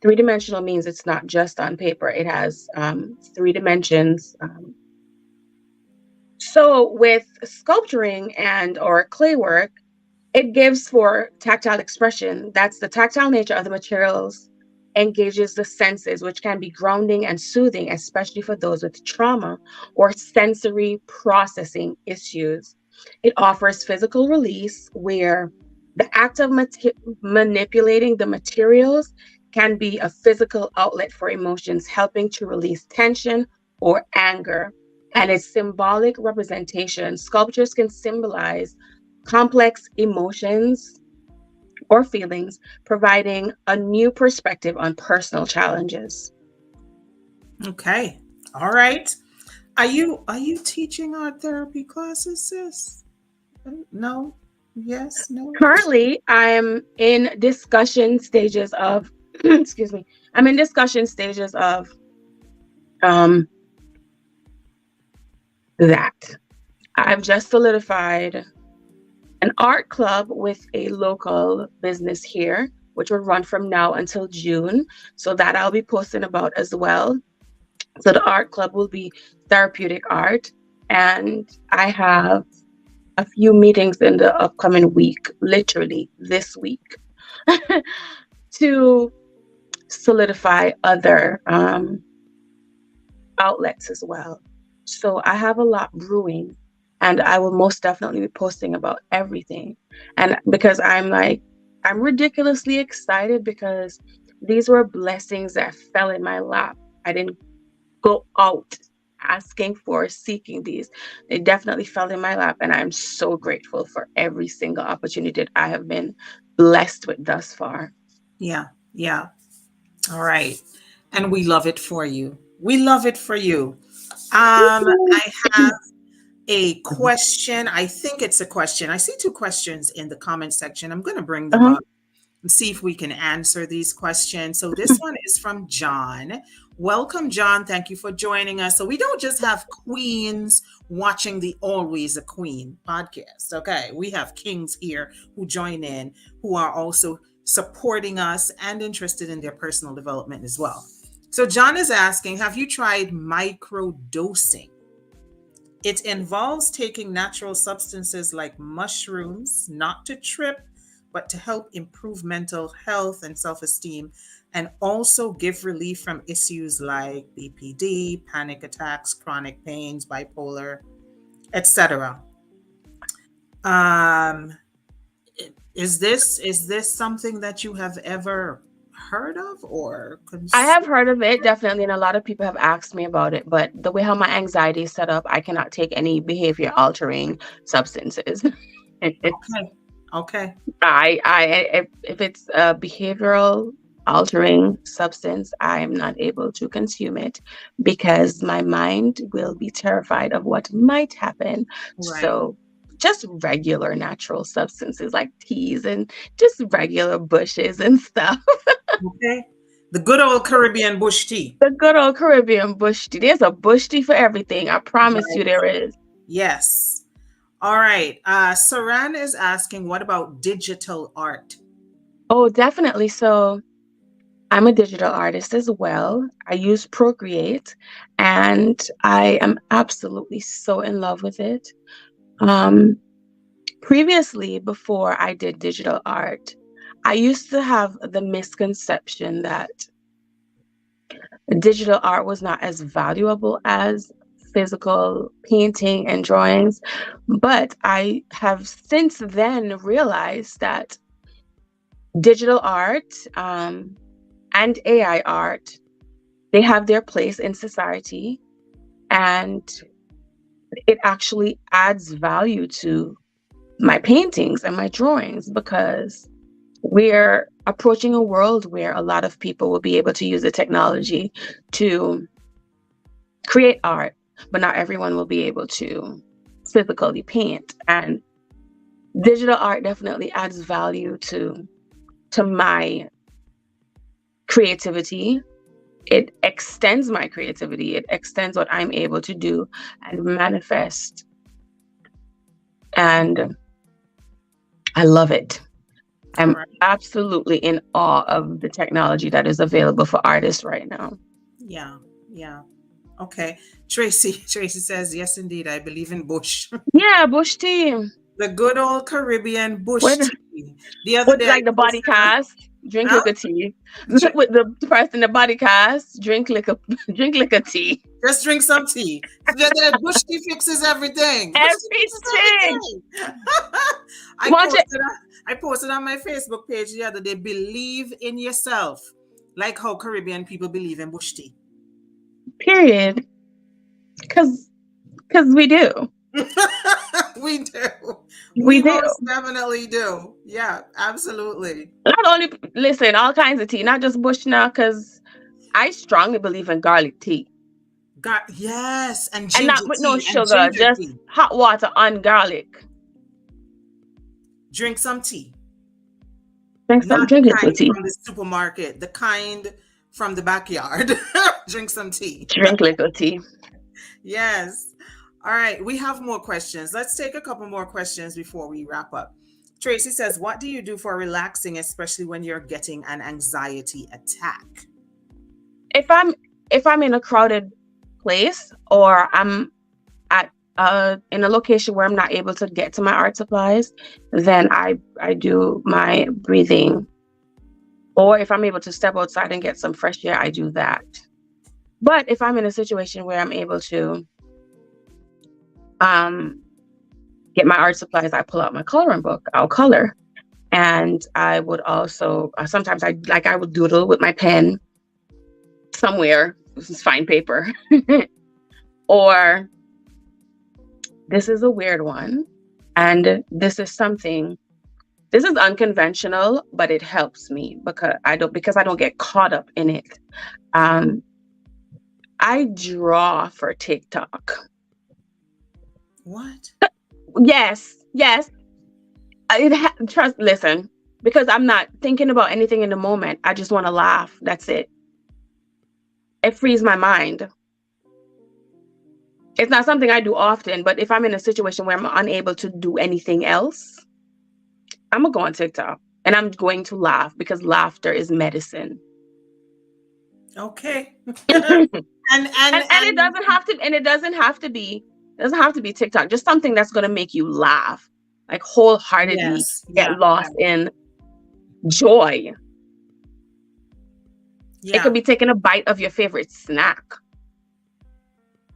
Three-dimensional means it's not just on paper. It has three dimensions. So with sculpturing and or clay work, it gives for tactile expression. That's the tactile nature of the materials engages the senses, which can be grounding and soothing, especially for those with trauma or sensory processing issues. It offers physical release where the act of manipulating the materials can be a physical outlet for emotions, helping to release tension or anger. And its symbolic representation, sculptures can symbolize complex emotions or feelings, providing a new perspective on personal challenges. Okay. All right. Are you teaching art therapy classes, sis? No. Yes. No. Currently, I'm in discussion stages of, excuse me, I'm in discussion stages of um, that. I've just solidified an art club with a local business here, which will run from now until June. So that I'll be posting about as well. So the art club will be therapeutic art. And I have a few meetings in the upcoming week, literally this week, to solidify other outlets as well. So I have a lot brewing, and I will most definitely be posting about everything. And because I'm ridiculously excited because these were blessings that fell in my lap. I didn't go out asking for, seeking these. They definitely fell in my lap, and I'm so grateful for every single opportunity that I have been blessed with thus far. Yeah. Yeah. All right. And we love it for you. We love it for you. I have a question. I think it's a question. I see two questions in the comment section. I'm going to bring them Uh-huh. up and see if we can answer these questions. So this one is from John. Welcome, John. Thank you for joining us. So we don't just have queens watching the Always a Queen podcast. Okay. We have kings here who join in, who are also supporting us and interested in their personal development as well. So John is asking, have you tried microdosing? It involves taking natural substances like mushrooms, not to trip, but to help improve mental health and self esteem, and also give relief from issues like BPD, panic attacks, chronic pains, bipolar, etc. Um, is this something that you have ever heard of or I have considered? heard of it, definitely, and a lot of people have asked me about it, but the way how my anxiety is set up, I cannot take any behavior altering substances. Okay, okay, If it's a behavioral altering substance, I am not able to consume it because my mind will be terrified of what might happen. right, So just regular natural substances like teas and just regular bushes and stuff. okay. The good old Caribbean bush tea. The good old Caribbean bush tea. There's a bush tea for everything. I promise you Right. there is. Yes. All right. Saran is asking, what about digital art? Oh, definitely. So I'm a digital artist as well. I use Procreate and I am absolutely so in love with it. Um, Previously, before I did digital art, I used to have the misconception that digital art was not as valuable as physical painting and drawings. But I have since then realized that digital art and AI art, they have their place in society, and it actually adds value to my paintings and my drawings because we're approaching a world where a lot of people will be able to use the technology to create art, but not everyone will be able to physically paint. And digital art definitely adds value to my creativity. It extends my creativity. It extends what I'm able to do and manifest. And I love it. All I'm right. absolutely in awe of the technology that is available for artists right now. Yeah. Yeah. Okay. Tracy. Tracy says, yes, indeed. I believe in bush. Yeah, bush tea. The good old Caribbean bush With tea. The other with day I like the body posted a, cast, drink huh? liquor tea. Ju- With the person in the body cast, drink liquor drink liquor tea. Just drink some tea. The bush tea fixes everything. Bush tea fixes Everything. everything. I Watch it. posted I posted on my Facebook page the other day, believe in yourself. Like how Caribbean people believe in bush tea. Period. Cause we do. We do. We We do. most definitely do. Yeah, absolutely. Not only listen, all kinds of tea, not just bush now, because I strongly believe in garlic tea. Yes, and And ginger not with no tea and sugar, ginger just tea. hot water on garlic. Drink some tea. Drink some Not the drink liquor kind tea. from the supermarket, the kind from the backyard. Drink some tea. Drink liquor tea. Yes. All right, we have more questions. Let's take a couple more questions before we wrap up. Tracy says, "What do you do for relaxing, especially when you're getting an anxiety attack?" If I'm in a crowded place, or I'm at in a location where I'm not able to get to my art supplies, then I do my breathing. Or if I'm able to step outside and get some fresh air, I do that. But if I'm in a situation where I'm able to um get my art supplies, I pull out my coloring book, I'll color. And I would also sometimes I would doodle with my pen somewhere. This is fine paper. Or this is a weird one. And this is unconventional, but it helps me because I don't get caught up in it. Um, I draw for TikTok. What? Yes. Listen, because I'm not thinking about anything in the moment. I just want to laugh. That's it. It frees my mind. It's not something I do often, but if I'm in a situation where I'm unable to do anything else, I'm gonna go on TikTok and I'm going to laugh because laughter is medicine. Okay. and And it doesn't have to be TikTok, just something that's gonna make you laugh, like wholeheartedly yes, get yeah, lost in joy. It yeah, could be taking a bite of your favorite snack.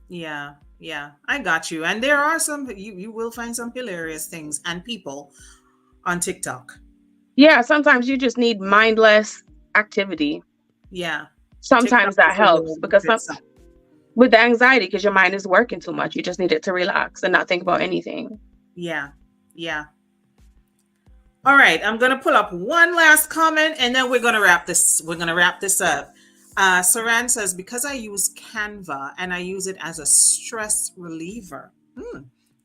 yeah, yeah. I got you. And there are some you will find some hilarious things and people on TikTok. Yeah, sometimes you just need mindless activity. Yeah. TikTok Sometimes that is a helps really because good site. with the anxiety, because your mind is working too much, you just need it to relax and not think about anything. Yeah. Yeah. All right, I'm gonna pull up one last comment and then we're gonna wrap this. We're gonna wrap this up. Saran says, because I use Canva and I use it as a stress reliever.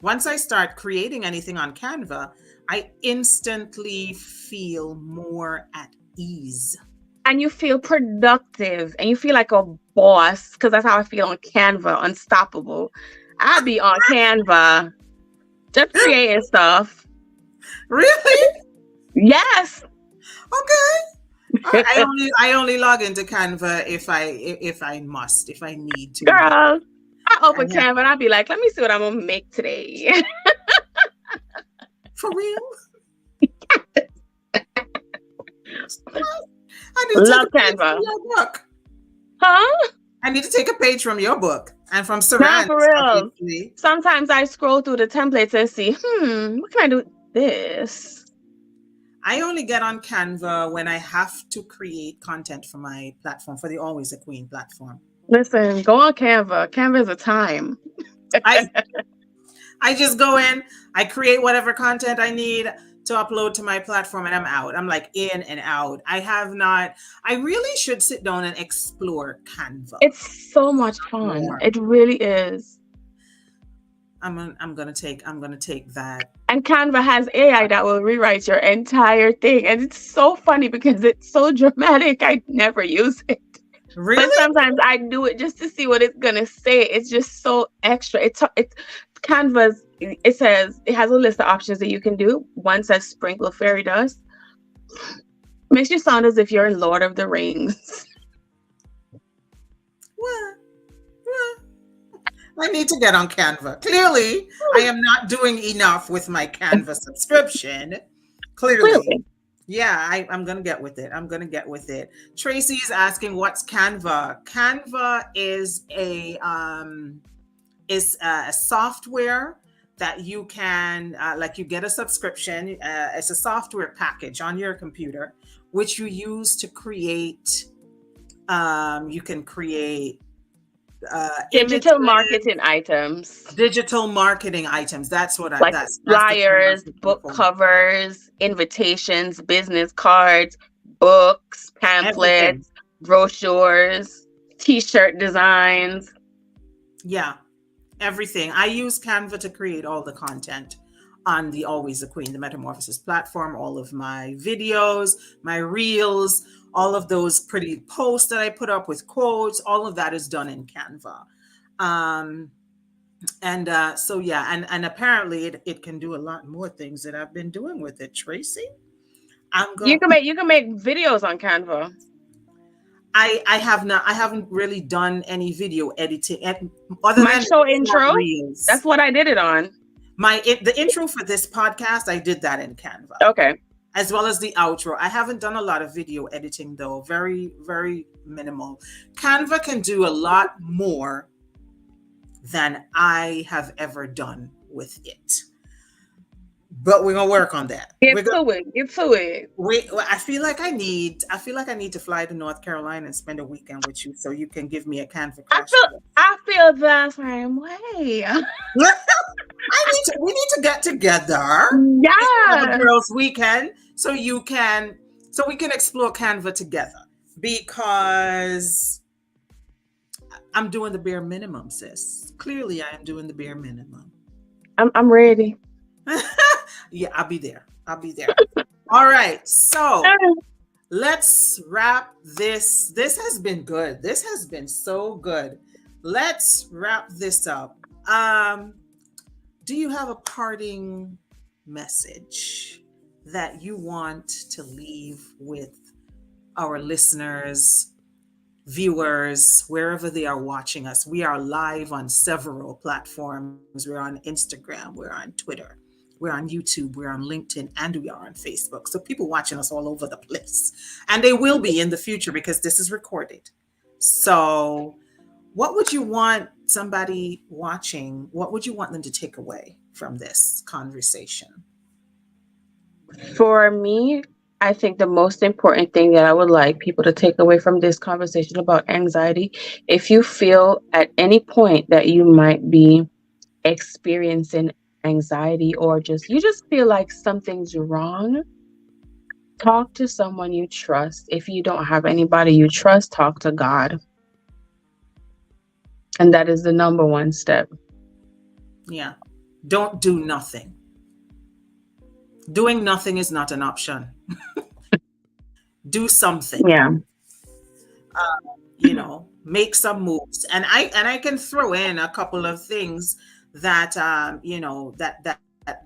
Once I start creating anything on Canva, I instantly feel more at ease. And you feel productive and you feel like a boss, because that's how I feel on Canva, unstoppable. I be on Canva just creating stuff. Really? Yes. Okay. I only log into Canva if I must, if I need to. Girl, I open Yeah. Canva and I'll be like, let me see what I'm gonna make today. For real? I need to take Love a page from Canva. your book. Huh? I need to take a page from your book and from Nah, Saran's, for real. obviously. Sometimes I scroll through the templates and see, what can I do with this? I only get on Canva when I have to create content for my platform, for the Always a Queen platform. Listen, go on Canva. Canva is a time. I I just go in, I create whatever content I need to upload to my platform, and I'm out. I'm like in and out. I really should sit down and explore Canva It's so much fun. more. It really is. I'm gonna take that. And Canva has AI that will rewrite your entire thing. And it's so funny because it's so dramatic. I never use it. But Really? sometimes I do it just to see what it's gonna say. It's just so extra. It's Canva's. It says it has a list of options that you can do. One says sprinkle fairy dust. Makes you sound as if you're in Lord of the Rings. What? I need to get on Canva. Clearly, I am not doing enough with my Canva subscription. Clearly. Clearly. Yeah, I'm gonna get with it. I'm gonna get with it. Tracy is asking, "What's Canva?" Canva is a software that you can like you get a subscription. It's a software package on your computer, which you use to create. You can create images, Digital marketing items digital marketing items. That's what like that's the term I was flyers, looking book for. covers, invitations, business cards, books, Everything. pamphlets, brochures, t-shirt designs. Yeah, everything. I use Canva to create all the content on the Always the Queen, the Metamorphosis platform, all of my videos, my reels, all of those pretty posts that I put up with quotes, all of that is done in Canva. Um, And so yeah, and apparently it can do a lot more things that I've been doing with it, Tracy. I'm going. You can make videos on Canva. I have not. I haven't really done any video editing other My than show short intro, that's reels. what I did it on. The intro for this podcast, I did that in Canva, Okay. as well as the outro. I haven't done a lot of video editing though. Very very minimal. Canva can do a lot more than I have ever done with it. But we're gonna work on that. Get We're gonna to it. Get to it. wait. I feel like I need to fly to North Carolina and spend a weekend with you, so you can give me a Canva I crash feel course. I feel the same way. We need to get together. We need to have a Yeah. girls' weekend so we can explore Canva together because I'm doing the bare minimum, sis. Clearly, I am doing the bare minimum. I'm ready. Yeah, I'll be there. I'll be there. All right. So let's wrap this. This has been good. This has been so good. Let's wrap this up. Do you have a parting message that you want to leave with our listeners, viewers, wherever they are watching us? We are live on several platforms. We're on Instagram, we're on Twitter, we're on YouTube, we're on LinkedIn, and we are on Facebook. So people watching us all over the place. And they will be in the future because this is recorded. So what would you want somebody watching, what would you want them to take away from this conversation? For me, I think the most important thing that I would like people to take away from this conversation about anxiety, if you feel at any point that you might be experiencing anxiety or you just feel like something's wrong, talk to someone you trust. If you don't have anybody you trust, talk to God. And that is the number one step. Yeah. Don't do nothing. Doing nothing is not an option. Do something. Yeah. Make some moves. And I can throw in a couple of things that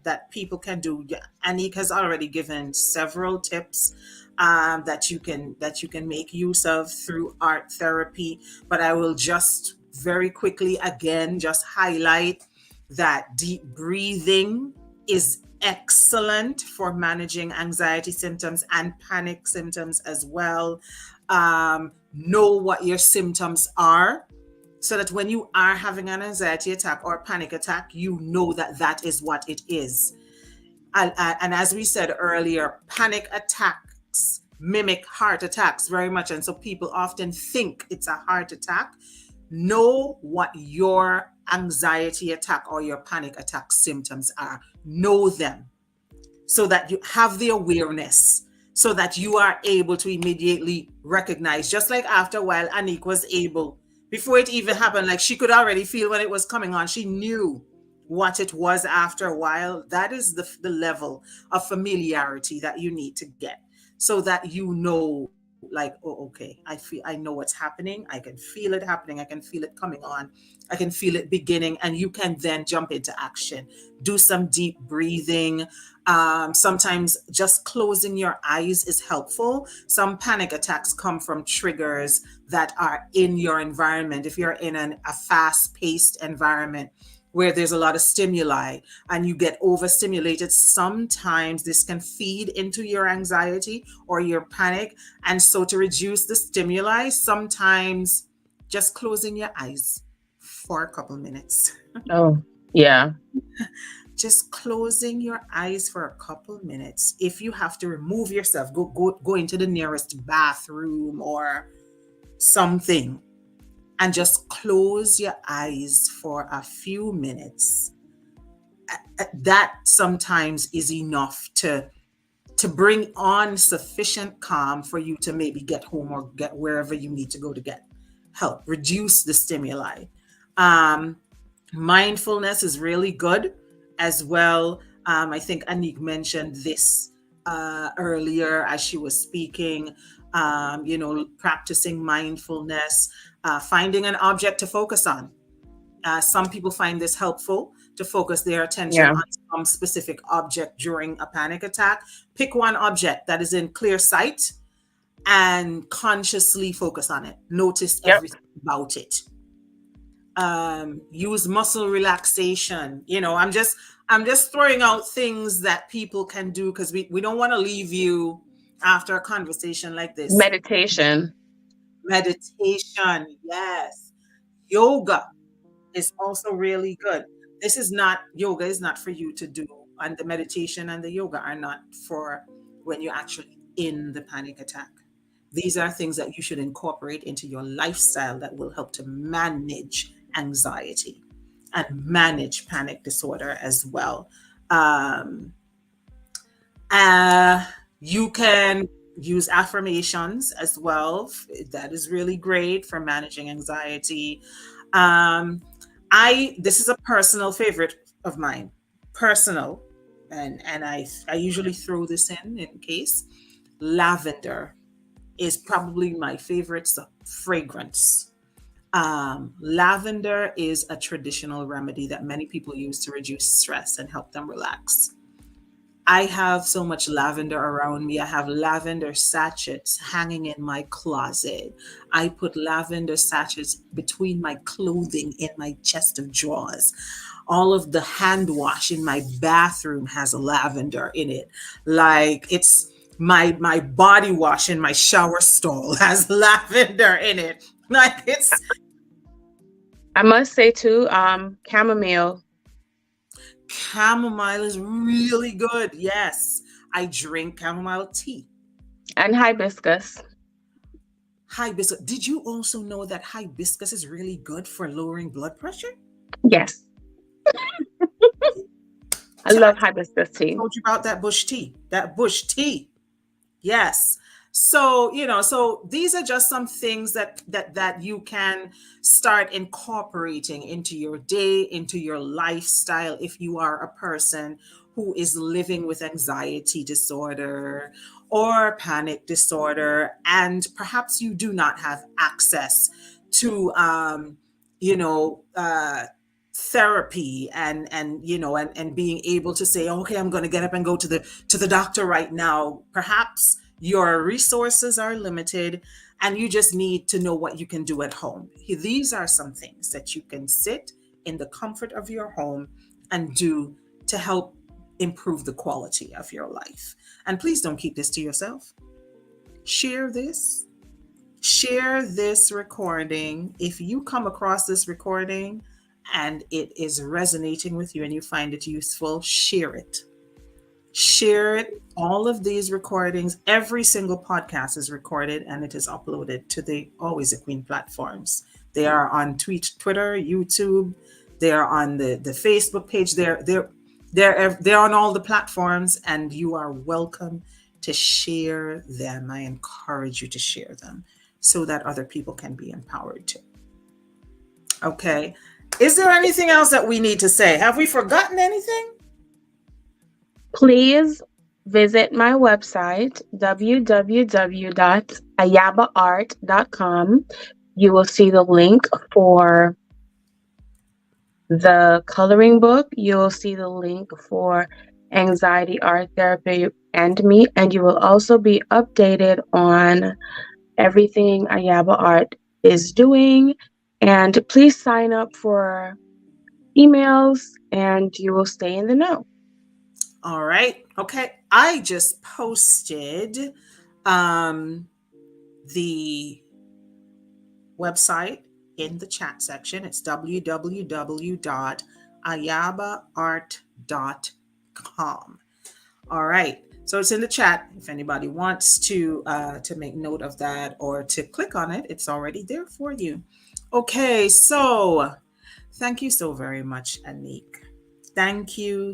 that people can do. Yeah, Anique has already given several tips that you can make use of through art therapy. But I will just very quickly again just highlight that deep breathing is excellent for managing anxiety symptoms and panic symptoms as well. Know what your symptoms are so that when you are having an anxiety attack or a panic attack, you know that that is what it is. And as we said earlier, panic attacks mimic heart attacks very much. And so people often think it's a heart attack. Know what your anxiety attack or your panic attack symptoms are. Know them so that you have the awareness, so that you are able to immediately recognize. Just like after a while, Anique was able, before it even happened, like she could already feel when it was coming on. She knew what it was after a while. That is the level of familiarity that you need to get so that you know, like, oh, okay, I know what's happening. I can feel it happening. I can feel it coming on. I can feel it beginning, and you can then jump into action. Do some deep breathing. Sometimes just closing your eyes is helpful. Some panic attacks come from triggers that are in your environment. If you're in a fast paced environment where there's a lot of stimuli and you get overstimulated, sometimes this can feed into your anxiety or your panic. And so, to reduce the stimuli, sometimes just closing your eyes for a couple minutes. Oh, yeah. Just closing your eyes for a couple minutes. If you have to remove yourself, go into the nearest bathroom or something, and just close your eyes for a few minutes. That sometimes is enough to bring on sufficient calm for you to maybe get home or get wherever you need to go to get help. Reduce the stimuli. Um, Mindfulness is really good as well. I think Anique mentioned this earlier as she was speaking. Practicing mindfulness, finding an object to focus on. Some people find this helpful to focus their attention Yeah. on some specific object during a panic attack. Pick one object that is in clear sight and consciously focus on it. Notice Yep. everything about it. Use muscle relaxation. I'm just throwing out things that people can do because we don't want to leave you after a conversation like this. Meditation. Meditation, yes. Yoga is also really good. Yoga is not for you to do, and the meditation and the yoga are not for when you're actually in the panic attack. These are things that you should incorporate into your lifestyle that will help to manage anxiety and manage panic disorder as well. Um, you can use affirmations as well. That is really great for managing anxiety. Um, I This is a personal favorite of mine, personal, and I usually throw this in case. Lavender is probably my favorite fragrance. Lavender is a traditional remedy that many people use to reduce stress and help them relax. I have so much lavender around me. I have lavender sachets hanging in my closet. I put lavender sachets between my clothing in my chest of drawers. All of the hand wash in my bathroom has lavender in it. Like it's my body wash in my shower stall has lavender in it. Like it's I must say too, chamomile. chamomile is really good. Yes, I drink chamomile tea. And hibiscus. Hibiscus. Did you also know that hibiscus is really good for lowering blood pressure? Yes. I love hibiscus tea. Told you about that bush tea. That bush tea. Yes. So these are just some things that you can start incorporating into your day, into your lifestyle if you are a person who is living with anxiety disorder or panic disorder, and perhaps you do not have access to you know therapy and being able to say, okay, I'm going to get up and go to the doctor right now. Perhaps your resources are limited and you just need to know what you can do at home. These are some things that you can sit in the comfort of your home and do to help improve the quality of your life. And please don't keep this to yourself. Share this. Share this recording. If you come across this recording and it is resonating with you and you find it useful, share it. Share it. All of these recordings, every single podcast is recorded and it is uploaded to the Always a Queen platforms. They are on Twitter, YouTube. They are on the Facebook page. They're on all the platforms, and you are welcome to share them. I encourage you to share them so that other people can be empowered too. Okay. Is there anything else that we need to say? Have we forgotten anything? Please visit my website, www.ayabaart.com. You will see the link for the coloring book. You'll see the link for anxiety art therapy and me, and you will also be updated on everything Ayaba Art is doing. And please sign up for emails and you will stay in the know. All right. Okay. I just posted the website in the chat section. It's www.ayabaart.com. All right. So it's in the chat. If anybody wants to make note of that or to click on it, it's already there for you. Okay. So thank you so very much, Anique. Thank you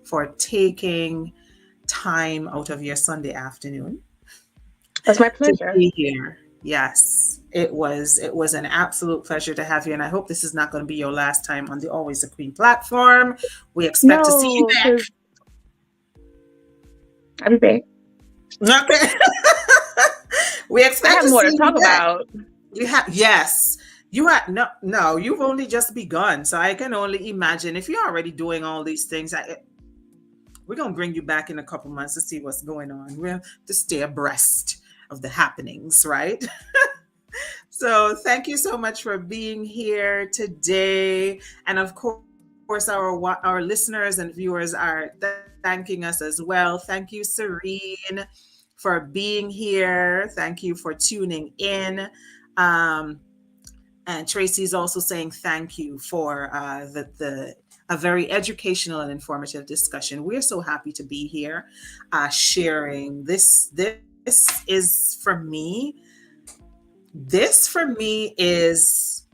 for taking time out of your Sunday afternoon. That's my pleasure. To be here. Yes, it was an absolute pleasure to have you, and I hope this is not going to be your last time on the Always a Queen platform. We expect to see you back. I'll be back. Okay. We expect I have more to talk about. You have, yes. You had no, you've only just begun. So I can only imagine if you're already doing all these things. We're gonna bring you back in a couple months to see what's going on. We're to stay abreast of the happenings, right? So thank you so much for being here today, and of course, our listeners and viewers are thanking us as well. Thank you, Serene, for being here. Thank you for tuning in. Um, and Tracy's also saying thank you for the a very educational and informative discussion. We're so happy to be here, sharing this. This is for me. This for me is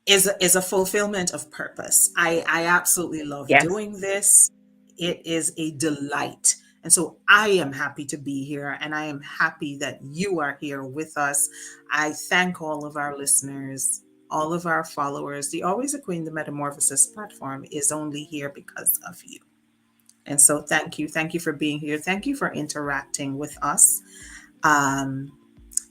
a fulfillment of purpose. I absolutely love Yes. doing this. It is a delight. And so I am happy to be here, and I am happy that you are here with us. I thank all of our listeners, all of our followers. The Always a Queen, the Metamorphosis platform is only here because of you. And so thank you. Thank you for being here. Thank you for interacting with us. Um,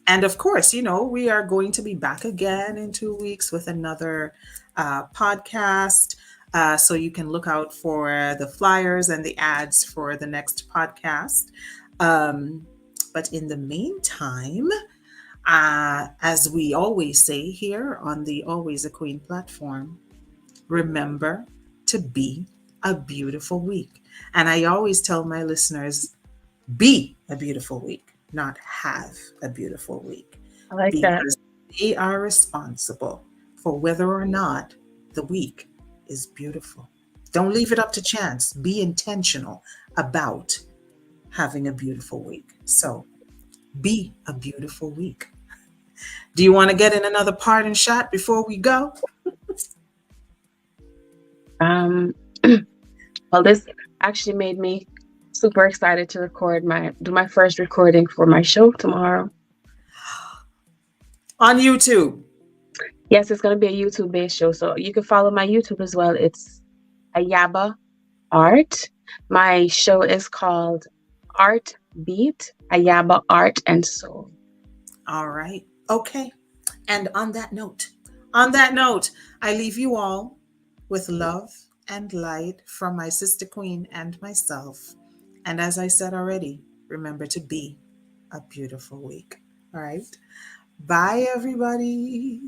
and of course, we are going to be back again in 2 weeks with another podcast. So you can look out for the flyers and the ads for the next podcast. Um, but in the meantime, as we always say here on the Always a Queen platform, remember to be a beautiful week. And I always tell my listeners, be a beautiful week, not have a beautiful week, I like that. because they are responsible for whether or not the week is beautiful. Don't leave it up to chance. Be intentional about having a beautiful week. So be a beautiful week. Do you want to get in another parting shot before we go? Um, well, this actually made me super excited to do my first recording for my show tomorrow. On YouTube. Yes, it's going to be a YouTube based show, so you can follow my YouTube as well. It's Ayaba Art. My show is called Art Beat, Ayaba Art and Soul. All right. Okay. And on that note, I leave you all with love and light from my sister queen and myself. And as I said already, remember to be a beautiful week. All right. Bye, everybody.